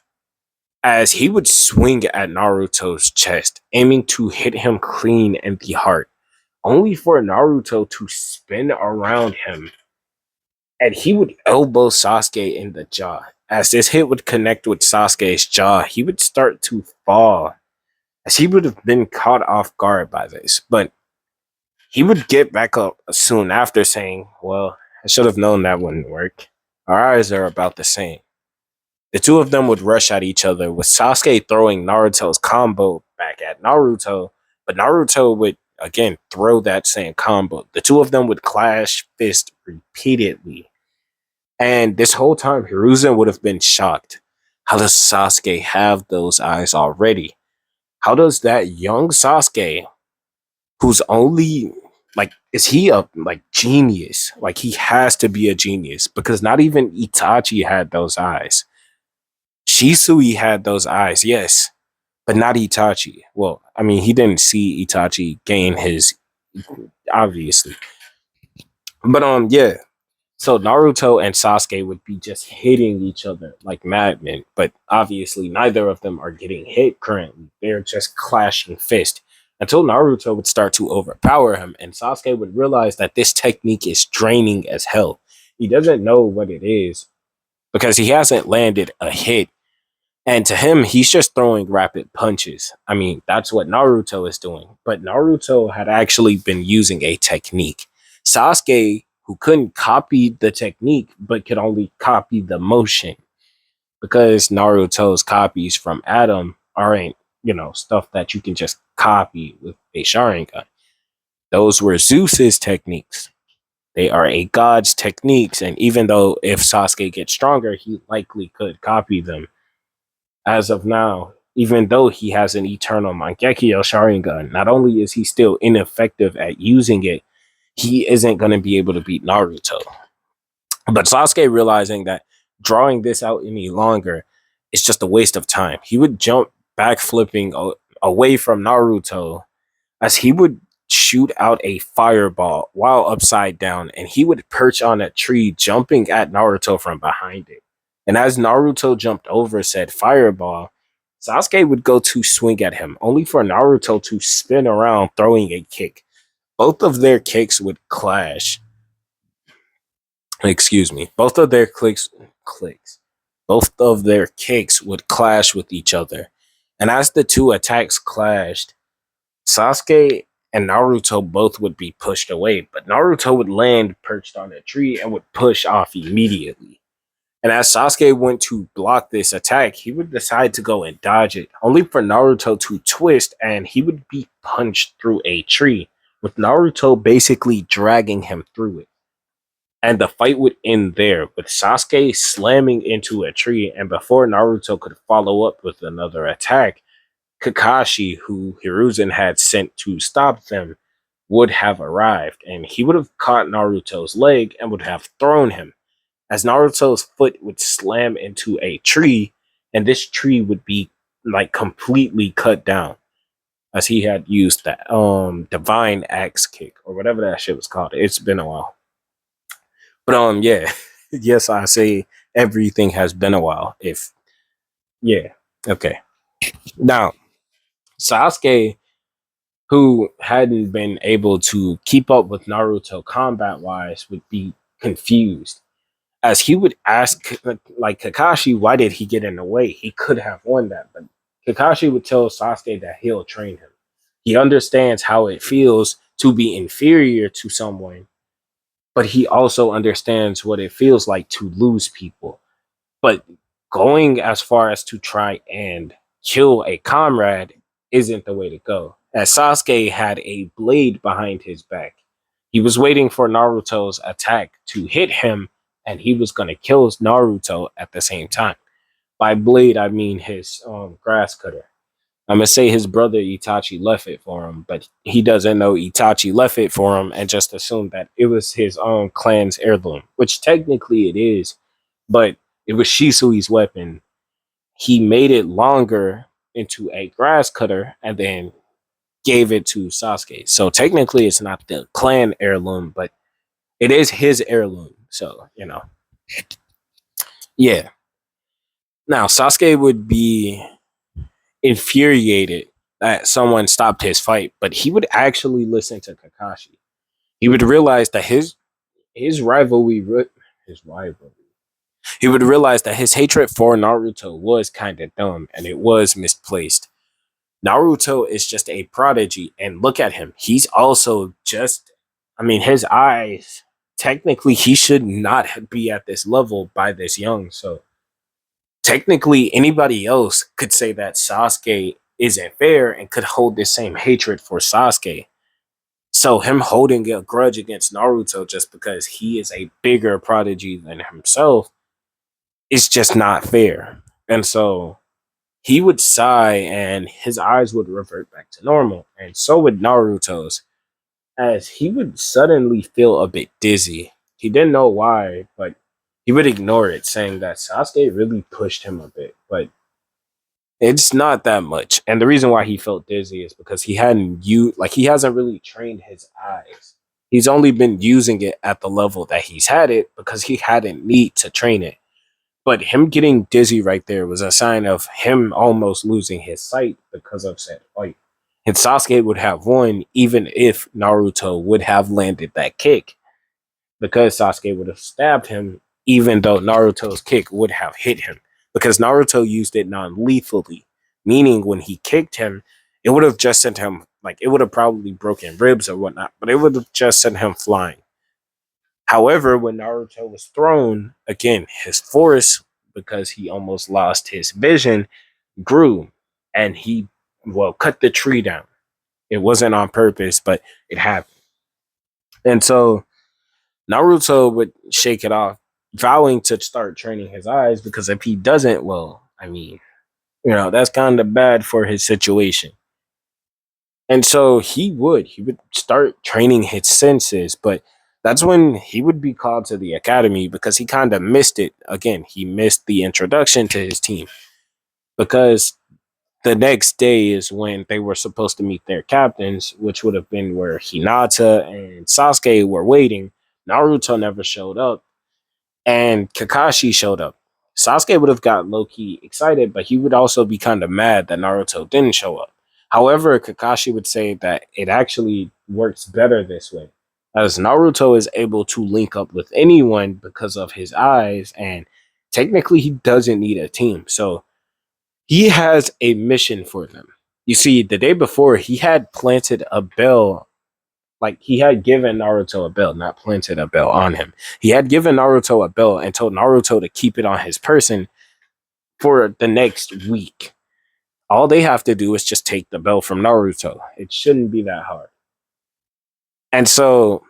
As he would swing at Naruto's chest, aiming to hit him clean in the heart, only for Naruto to spin around him, and he would elbow Sasuke in the jaw. As this hit would connect with Sasuke's jaw, he would start to fall, as he would have been caught off guard by this. But he would get back up soon after, saying, "Well, I should have known that wouldn't work. Our eyes are about the same." The two of them would rush at each other, with Sasuke throwing Naruto's combo back at Naruto, but Naruto would again throw that same combo. The two of them would clash fists repeatedly. And this whole time, Hiruzen would have been shocked. How does Sasuke have those eyes already? How does that young Sasuke, who's only like, is he a like genius? Like, he has to be a genius because not even Itachi had those eyes. Shisui had those eyes, yes, but not Itachi. Well, I mean, he didn't see Itachi gain his, obviously, but yeah. So Naruto and Sasuke would be just hitting each other like madmen, but obviously neither of them are getting hit currently. They're just clashing fists until Naruto would start to overpower him, and Sasuke would realize that this technique is draining as hell. He doesn't know what it is because he hasn't landed a hit, and to him, he's just throwing rapid punches. I mean, that's what Naruto is doing. But Naruto had actually been using a technique. Sasuke, who couldn't copy the technique, but could only copy the motion. Because Naruto's copies from Adam aren't, stuff that you can just copy with a Sharingan. Those were Zeus's techniques. They are a god's techniques. And even though if Sasuke gets stronger, he likely could copy them as of now, even though he has an eternal Mangekyo Sharingan, not only is he still ineffective at using it, he isn't going to be able to beat Naruto. But Sasuke, realizing that drawing this out any longer is just a waste of time, he would jump back flipping away from Naruto as he would shoot out a fireball while upside down, and he would perch on a tree, jumping at Naruto from behind it. And as Naruto jumped over said fireball, Sasuke would go to swing at him, only for Naruto to spin around, throwing a kick. Both of their kicks would clash. Excuse me. Both of their clicks. Both of their kicks would clash with each other. And as the two attacks clashed, Sasuke and Naruto both would be pushed away, but Naruto would land perched on a tree and would push off immediately. And as Sasuke went to block this attack, he would decide to go and dodge it, only for Naruto to twist and he would be punched through a tree, with Naruto basically dragging him through it. And the fight would end there, with Sasuke slamming into a tree, and before Naruto could follow up with another attack, Kakashi, who Hiruzen had sent to stop them, would have arrived, and he would have caught Naruto's leg and would have thrown him, as Naruto's foot would slam into a tree, and this tree would be like completely cut down, as he had used that divine axe kick or whatever that shit was called. It's been a while, but yeah, yes, I say everything has been a while. If yeah, okay, now Sasuke, who hadn't been able to keep up with Naruto combat wise, would be confused, as he would ask like Kakashi, why did he get in the way? He could have won that, but Kakashi would tell Sasuke that he'll train him. He understands how it feels to be inferior to someone, but he also understands what it feels like to lose people. But going as far as to try and kill a comrade isn't the way to go, as Sasuke had a blade behind his back. He was waiting for Naruto's attack to hit him, and he was going to kill Naruto at the same time. By blade, I mean his grass cutter. I'm gonna say his brother Itachi left it for him, but he doesn't know Itachi left it for him and just assumed that it was his own clan's heirloom, which technically it is, but it was Shisui's weapon. He made it longer into a grass cutter and then gave it to Sasuke. So technically it's not the clan heirloom, but it is his heirloom. So, yeah. Now Sasuke would be infuriated that someone stopped his fight, but he would actually listen to Kakashi. He would realize that his rivalry his rivalry. He would realize that his hatred for Naruto was kind of dumb and it was misplaced. Naruto is just a prodigy, and look at him. He's also just, I mean, his eyes. Technically, he should not be at this level by this young. So technically anybody else could say that Sasuke isn't fair and could hold the same hatred for Sasuke. So him holding a grudge against Naruto just because he is a bigger prodigy than himself is just not fair. And so he would sigh and his eyes would revert back to normal. And so would Naruto's, as he would suddenly feel a bit dizzy. He didn't know why, but he would ignore it, saying that Sasuke really pushed him a bit. But it's not that much. And the reason why he felt dizzy is because he hasn't really trained his eyes. He's only been using it at the level that he's had it because he hadn't need to train it. But him getting dizzy right there was a sign of him almost losing his sight because of said fight. And Sasuke would have won even if Naruto would have landed that kick, because Sasuke would have stabbed him, even though Naruto's kick would have hit him. Because Naruto used it non lethally, meaning when he kicked him, it would have just sent him, like, it would have probably broken ribs or whatnot, but it would have just sent him flying. However, when Naruto was thrown, again, his force, because he almost lost his vision, grew and he, well, cut the tree down. It wasn't on purpose, but it happened. And so Naruto would shake it off, vowing to start training his eyes because if he doesn't, well, I mean, that's kind of bad for his situation. And so he would start training his senses, but that's when he would be called to the academy because he kind of missed it. Again, he missed the introduction to his team because the next day is when they were supposed to meet their captains, which would have been where Hinata and Sasuke were waiting. Naruto never showed up, and Kakashi showed up. Sasuke would have got low key excited, but he would also be kind of mad that Naruto didn't show up. However, Kakashi would say that it actually works better this way, as Naruto is able to link up with anyone because of his eyes, and technically he doesn't need a team. So he has a mission for them. You see, the day before, he had planted a bell, like he had given Naruto a bell, not planted a bell on him. He had given Naruto a bell and told Naruto to keep it on his person for the next week. All they have to do is just take the bell from Naruto. It shouldn't be that hard. And so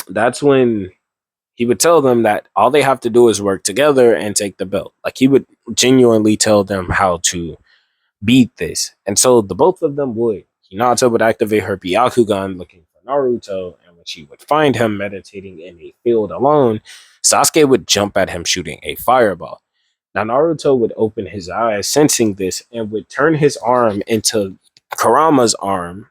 that's when he would tell them that all they have to do is work together and take the belt. Like he would genuinely tell them how to beat this. And so the both of them would. Hinata would activate her Byakugan looking for Naruto, and when she would find him meditating in a field alone, Sasuke would jump at him shooting a fireball. Now Naruto would open his eyes, sensing this, and would turn his arm into Kurama's arm.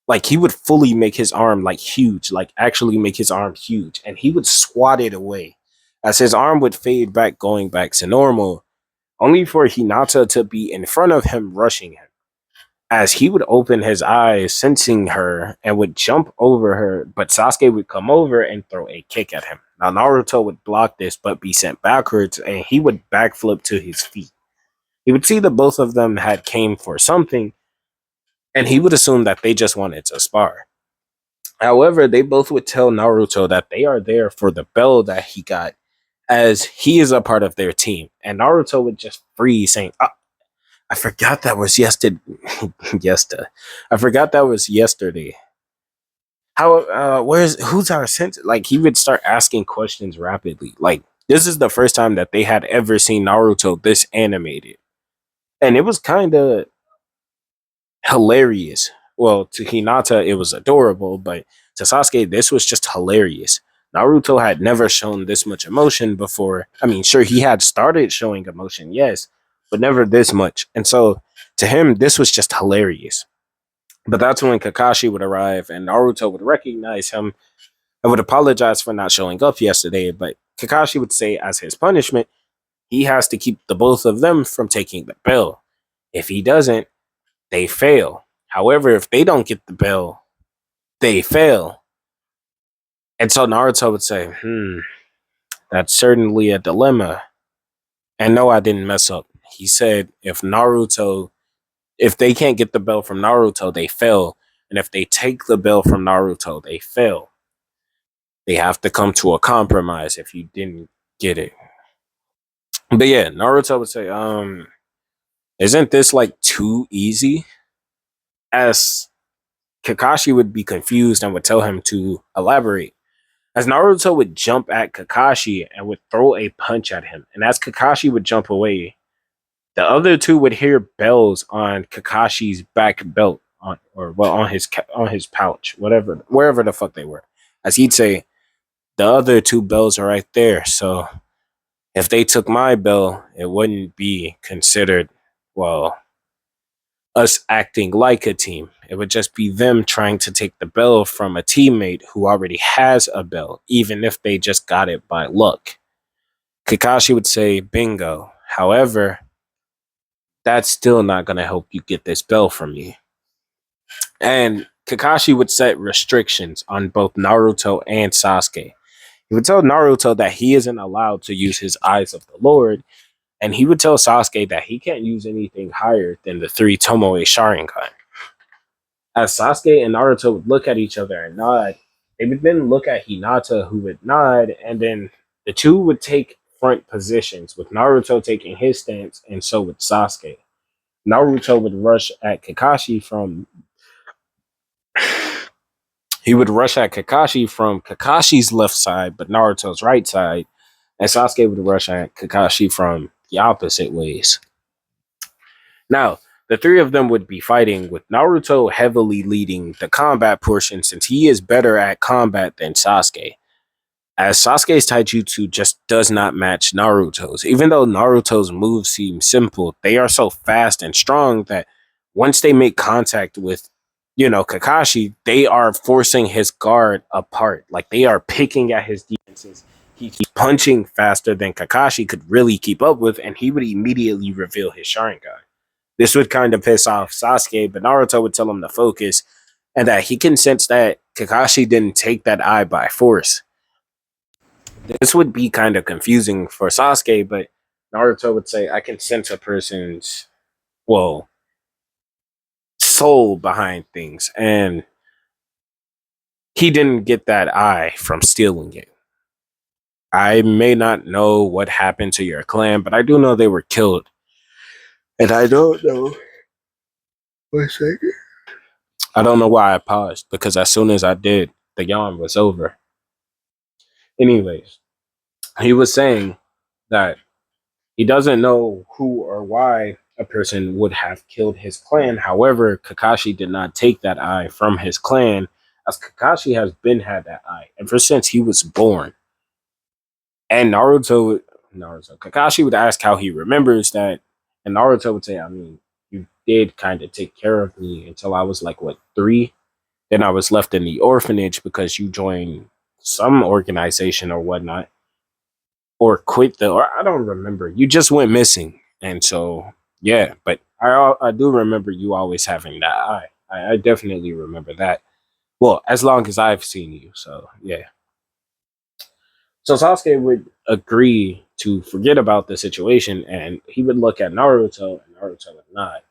Like he would fully make his arm like huge, like actually make his arm huge, and he would swat it away. As his arm would fade back, going back to normal, only for Hinata to be in front of him, rushing him. As he would open his eyes, sensing her, and would jump over her, but Sasuke would come over and throw a kick at him. Now, Naruto would block this, but be sent backwards, and he would backflip to his feet. He would see that both of them had came for something, and he would assume that they just wanted to spar. However, they both would tell Naruto that they are there for the bell that he got, as he is a part of their team. And Naruto would just freeze, saying, I forgot that was yesterday. yesterday. I forgot that was yesterday. How? Who's our sense? Like he would start asking questions rapidly. Like This is the first time that they had ever seen Naruto this animated. And it was kind of hilarious. Well, to Hinata, it was adorable, but to Sasuke, this was just hilarious. Naruto had never shown this much emotion before. I mean, sure, he had started showing emotion, yes, but never this much. And so to him, this was just hilarious. But that's when Kakashi would arrive and Naruto would recognize him and would apologize for not showing up yesterday. But Kakashi would say, as his punishment, he has to keep the both of them from taking the bell. If he doesn't, they fail. However, if they don't get the bell, they fail. And so Naruto would say, that's certainly a dilemma. And no, I didn't mess up. He said if they can't get the bell from Naruto, they fail. And if they take the bell from Naruto, they fail. They have to come to a compromise if you didn't get it. But yeah, Naruto would say, isn't this like too easy? As Kakashi would be confused and would tell him to elaborate. As Naruto would jump at Kakashi and would throw a punch at him. And as Kakashi would jump away, the other two would hear bells on Kakashi's back belt on his pouch, wherever the fuck they were. As he'd say, the other two bells are right there. So if they took my bell, it wouldn't be considered, well, us acting like a team. It would just be them trying to take the bell from a teammate who already has a bell, even if they just got it by luck. Kakashi would say, bingo. However, that's still not going to help you get this bell from me. And Kakashi would set restrictions on both Naruto and Sasuke. He would tell Naruto that he isn't allowed to use his eyes of the Lord, and he would tell Sasuke that he can't use anything higher than the three Tomoe Sharingan. As Sasuke and Naruto would look at each other and nod, they would then look at Hinata, who would nod, and then the two would take front positions, with Naruto taking his stance, and so would Sasuke. Naruto would rush at Kakashi from he would rush at Kakashi from Kakashi's left side, but Naruto's right side, and Sasuke would rush at Kakashi from the opposite ways. Now, the three of them would be fighting, with Naruto heavily leading the combat portion since he is better at combat than Sasuke. As Sasuke's taijutsu just does not match Naruto's. Even though Naruto's moves seem simple, they are so fast and strong that once they make contact with, Kakashi, they are forcing his guard apart. Like they are picking at his defenses. He's punching faster than Kakashi could really keep up with, and he would immediately reveal his Sharingan. This would kind of piss off Sasuke, but Naruto would tell him to focus and that he can sense that Kakashi didn't take that eye by force. This would be kind of confusing for Sasuke, but Naruto would say, I can sense a person's, well, soul behind things. And he didn't get that eye from stealing it. I may not know what happened to your clan, but I do know they were killed. And I don't know. Wait a second. I don't know why I paused, because as soon as I did, the yawn was over. Anyways, he was saying that he doesn't know who or why a person would have killed his clan. However, Kakashi did not take that eye from his clan, as Kakashi has been had that eye ever since he was born. And Kakashi would ask how he remembers that, and Naruto would say, I mean, you did kind of take care of me until I was like, what, 3? Then I was left in the orphanage because you joined some organization or whatnot, or or I don't remember. You just went missing, and so yeah. But I do remember you always having that eye. I definitely remember that. Well, as long as I've seen you, so yeah. So Sasuke would agree to forget about the situation, and he would look at Naruto, and Naruto would nod.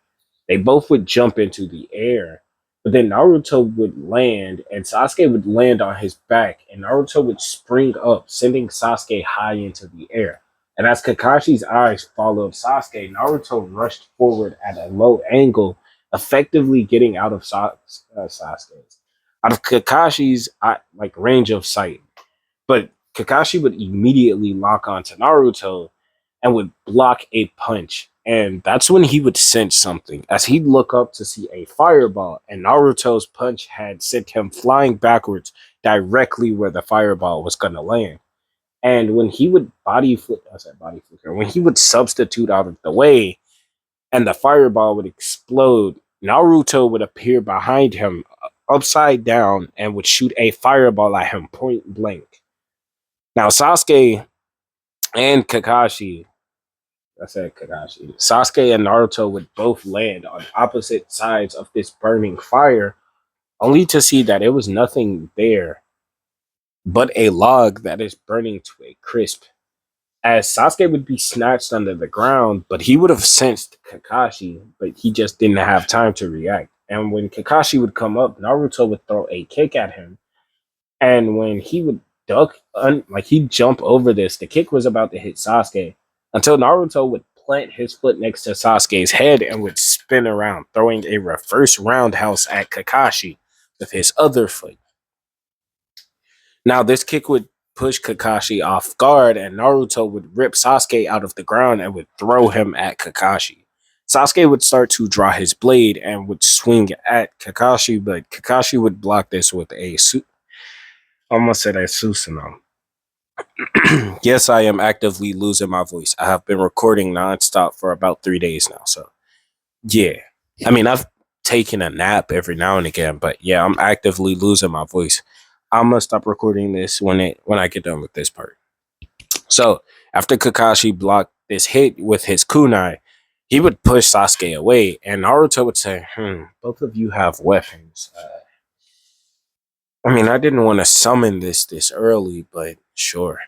They both would jump into the air, but then Naruto would land, and Sasuke would land on his back, and Naruto would spring up, sending Sasuke high into the air. And as Kakashi's eyes followed Sasuke, Naruto rushed forward at a low angle, effectively getting out of Sasuke's, out of Kakashi's like range of sight. But Kakashi would immediately lock onto Naruto and would block a punch. And that's when he would sense something, as he'd look up to see a fireball, and Naruto's punch had sent him flying backwards directly where the fireball was going to land. And when he would body flip, I said body flicker, when he would substitute out of the way and the fireball would explode, Naruto would appear behind him upside down and would shoot a fireball at him point blank. Now, and Kakashi, Sasuke and Naruto would both land on opposite sides of this burning fire, only to see that it was nothing there but a log that is burning to a crisp. As Sasuke would be snatched under the ground, but he would have sensed Kakashi, but he just didn't have time to react. And when Kakashi would come up, Naruto would throw a kick at him. And when he would like he'd jump over this, the kick was about to hit Sasuke until Naruto would plant his foot next to Sasuke's head and would spin around, throwing a reverse roundhouse at Kakashi with his other foot. Now, this kick would push Kakashi off guard, and Naruto would rip Sasuke out of the ground and would throw him at Kakashi. Sasuke would start to draw his blade and would swing at Kakashi, but Kakashi would block this with almost said a Susanoo. Yes, I am actively losing my voice. I have been recording nonstop for about 3 days now. So, yeah. I mean, I've taken a nap every now and again, but yeah, I'm actively losing my voice. I'm gonna stop recording this when I get done with this part. So, after Kakashi blocked this hit with his kunai, he would push Sasuke away, and Naruto would say, both of you have weapons. I mean, I didn't want to summon this early, but sure.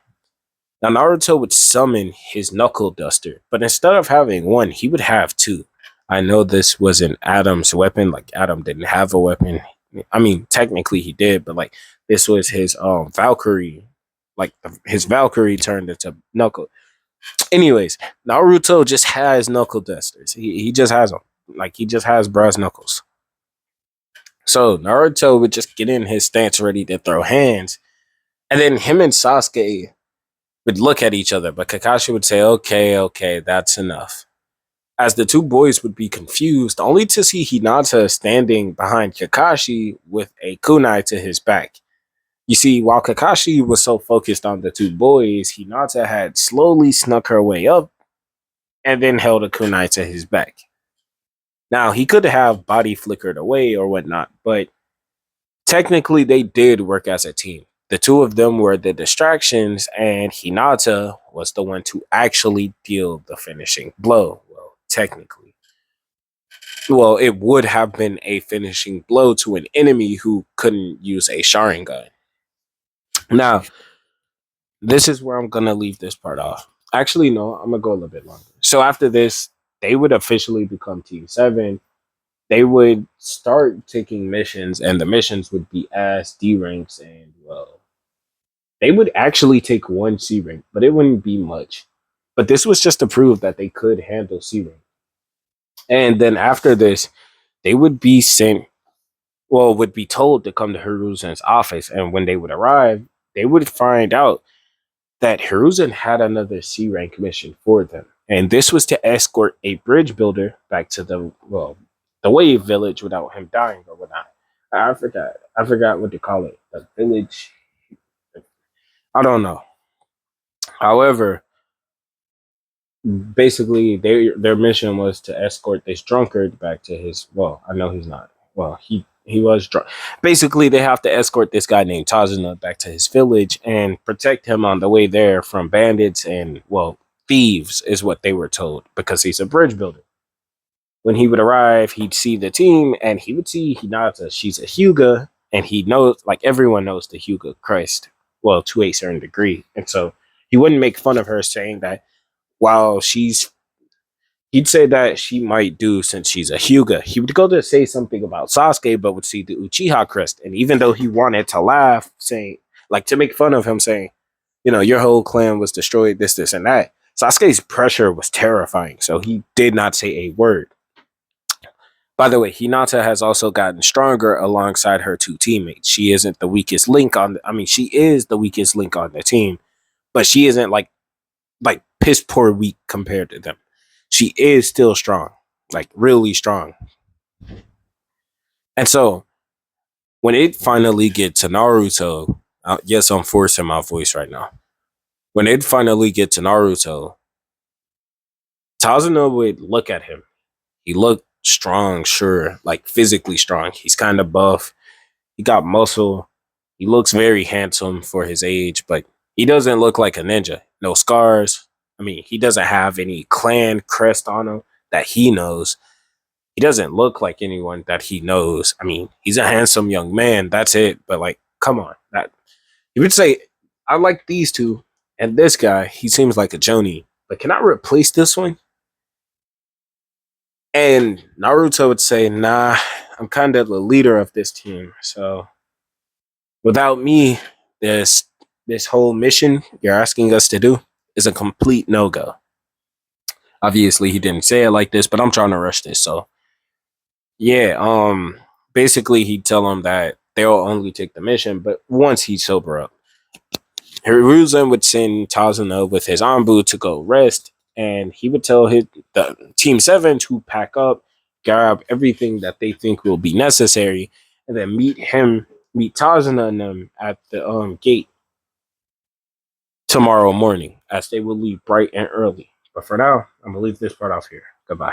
Now, Naruto would summon his knuckle duster, but instead of having one, he would have two. I know this wasn't Adam's weapon, like Adam didn't have a weapon. I mean, technically he did, but like this was his Valkyrie, like his Valkyrie turned into knuckle. Anyways, Naruto just has knuckle dusters. He just has them. Like he just has brass knuckles. So Naruto would just get in his stance ready to throw hands. And then him and Sasuke would look at each other, but Kakashi would say, okay, that's enough. As the two boys would be confused, only to see Hinata standing behind Kakashi with a kunai to his back. You see, while Kakashi was so focused on the two boys, Hinata had slowly snuck her way up and then held a kunai to his back. Now, he could have body flickered away or whatnot, but technically they did work as a team. The two of them were the distractions, and Hinata was the one to actually deal the finishing blow. Well, technically. Well, it would have been a finishing blow to an enemy who couldn't use a Sharingan. Now, this is where I'm going to leave this part off. Actually, no, I'm going to go a little bit longer. So after this, they would officially become Team 7. They would start taking missions, and the missions would be as D ranks, and well, they would actually take one C rank, but it wouldn't be much. But this was just to prove that they could handle C rank. And then after this, they would be sent, well, would be told to come to Hiruzen's office. And when they would arrive, they would find out that Hiruzen had another C rank mission for them. And this was to escort a bridge builder back to the wave village without him dying or whatnot. I forgot what to call it. The village. I don't know. However, basically their mission was to escort this drunkard back to his, well, I know he's not, well, he was drunk. Basically they have to escort this guy named Tazuna back to his village and protect him on the way there from bandits and, well, thieves is what they were told, because he's a bridge builder. When he would arrive, he'd see the team and he would see Hinata. She's a Hyuga, and he knows, like everyone knows the Hyuga Christ, well, to a certain degree. And so he wouldn't make fun of her saying that while he'd say that she might do since she's a Hyuga. He would go to say something about Sasuke, but would see the Uchiha crest. And even though he wanted to laugh, saying, like, to make fun of him, saying, your whole clan was destroyed, this, and that, Sasuke's pressure was terrifying. So he did not say a word. By the way, Hinata has also gotten stronger alongside her two teammates. She isn't the weakest link on. I mean, she is the weakest link on the team, but she isn't like piss poor weak compared to them. She is still strong, like really strong. And so when it finally gets to Naruto, yes, I'm forcing my voice right now. When it finally gets to Naruto, Tazuna would look at him. He looked strong, sure, like physically strong. He's kind of buff. He got muscle. He looks very handsome for his age, but he doesn't look like a ninja. No scars. I mean, he doesn't have any clan crest on him that he knows. He doesn't look like anyone that he knows. I mean, he's a handsome young man. That's it. But like, come on. That you would say, I like these two, and this guy, he seems like a Joni. But can I replace this one? And Naruto would say, nah, I'm kind of the leader of this team. So without me, this whole mission you're asking us to do is a complete no-go. Obviously, he didn't say it like this, but I'm trying to rush this. So yeah, basically he'd tell him that they'll only take the mission, but once he sober up. Hiruzen would send Tazuna with his Anbu to go rest, and he would tell the Team 7 to pack up, grab everything that they think will be necessary, and then meet Tazuna and them at the gate tomorrow morning, as they will leave bright and early. But for now, I'm gonna leave this part off here. Goodbye.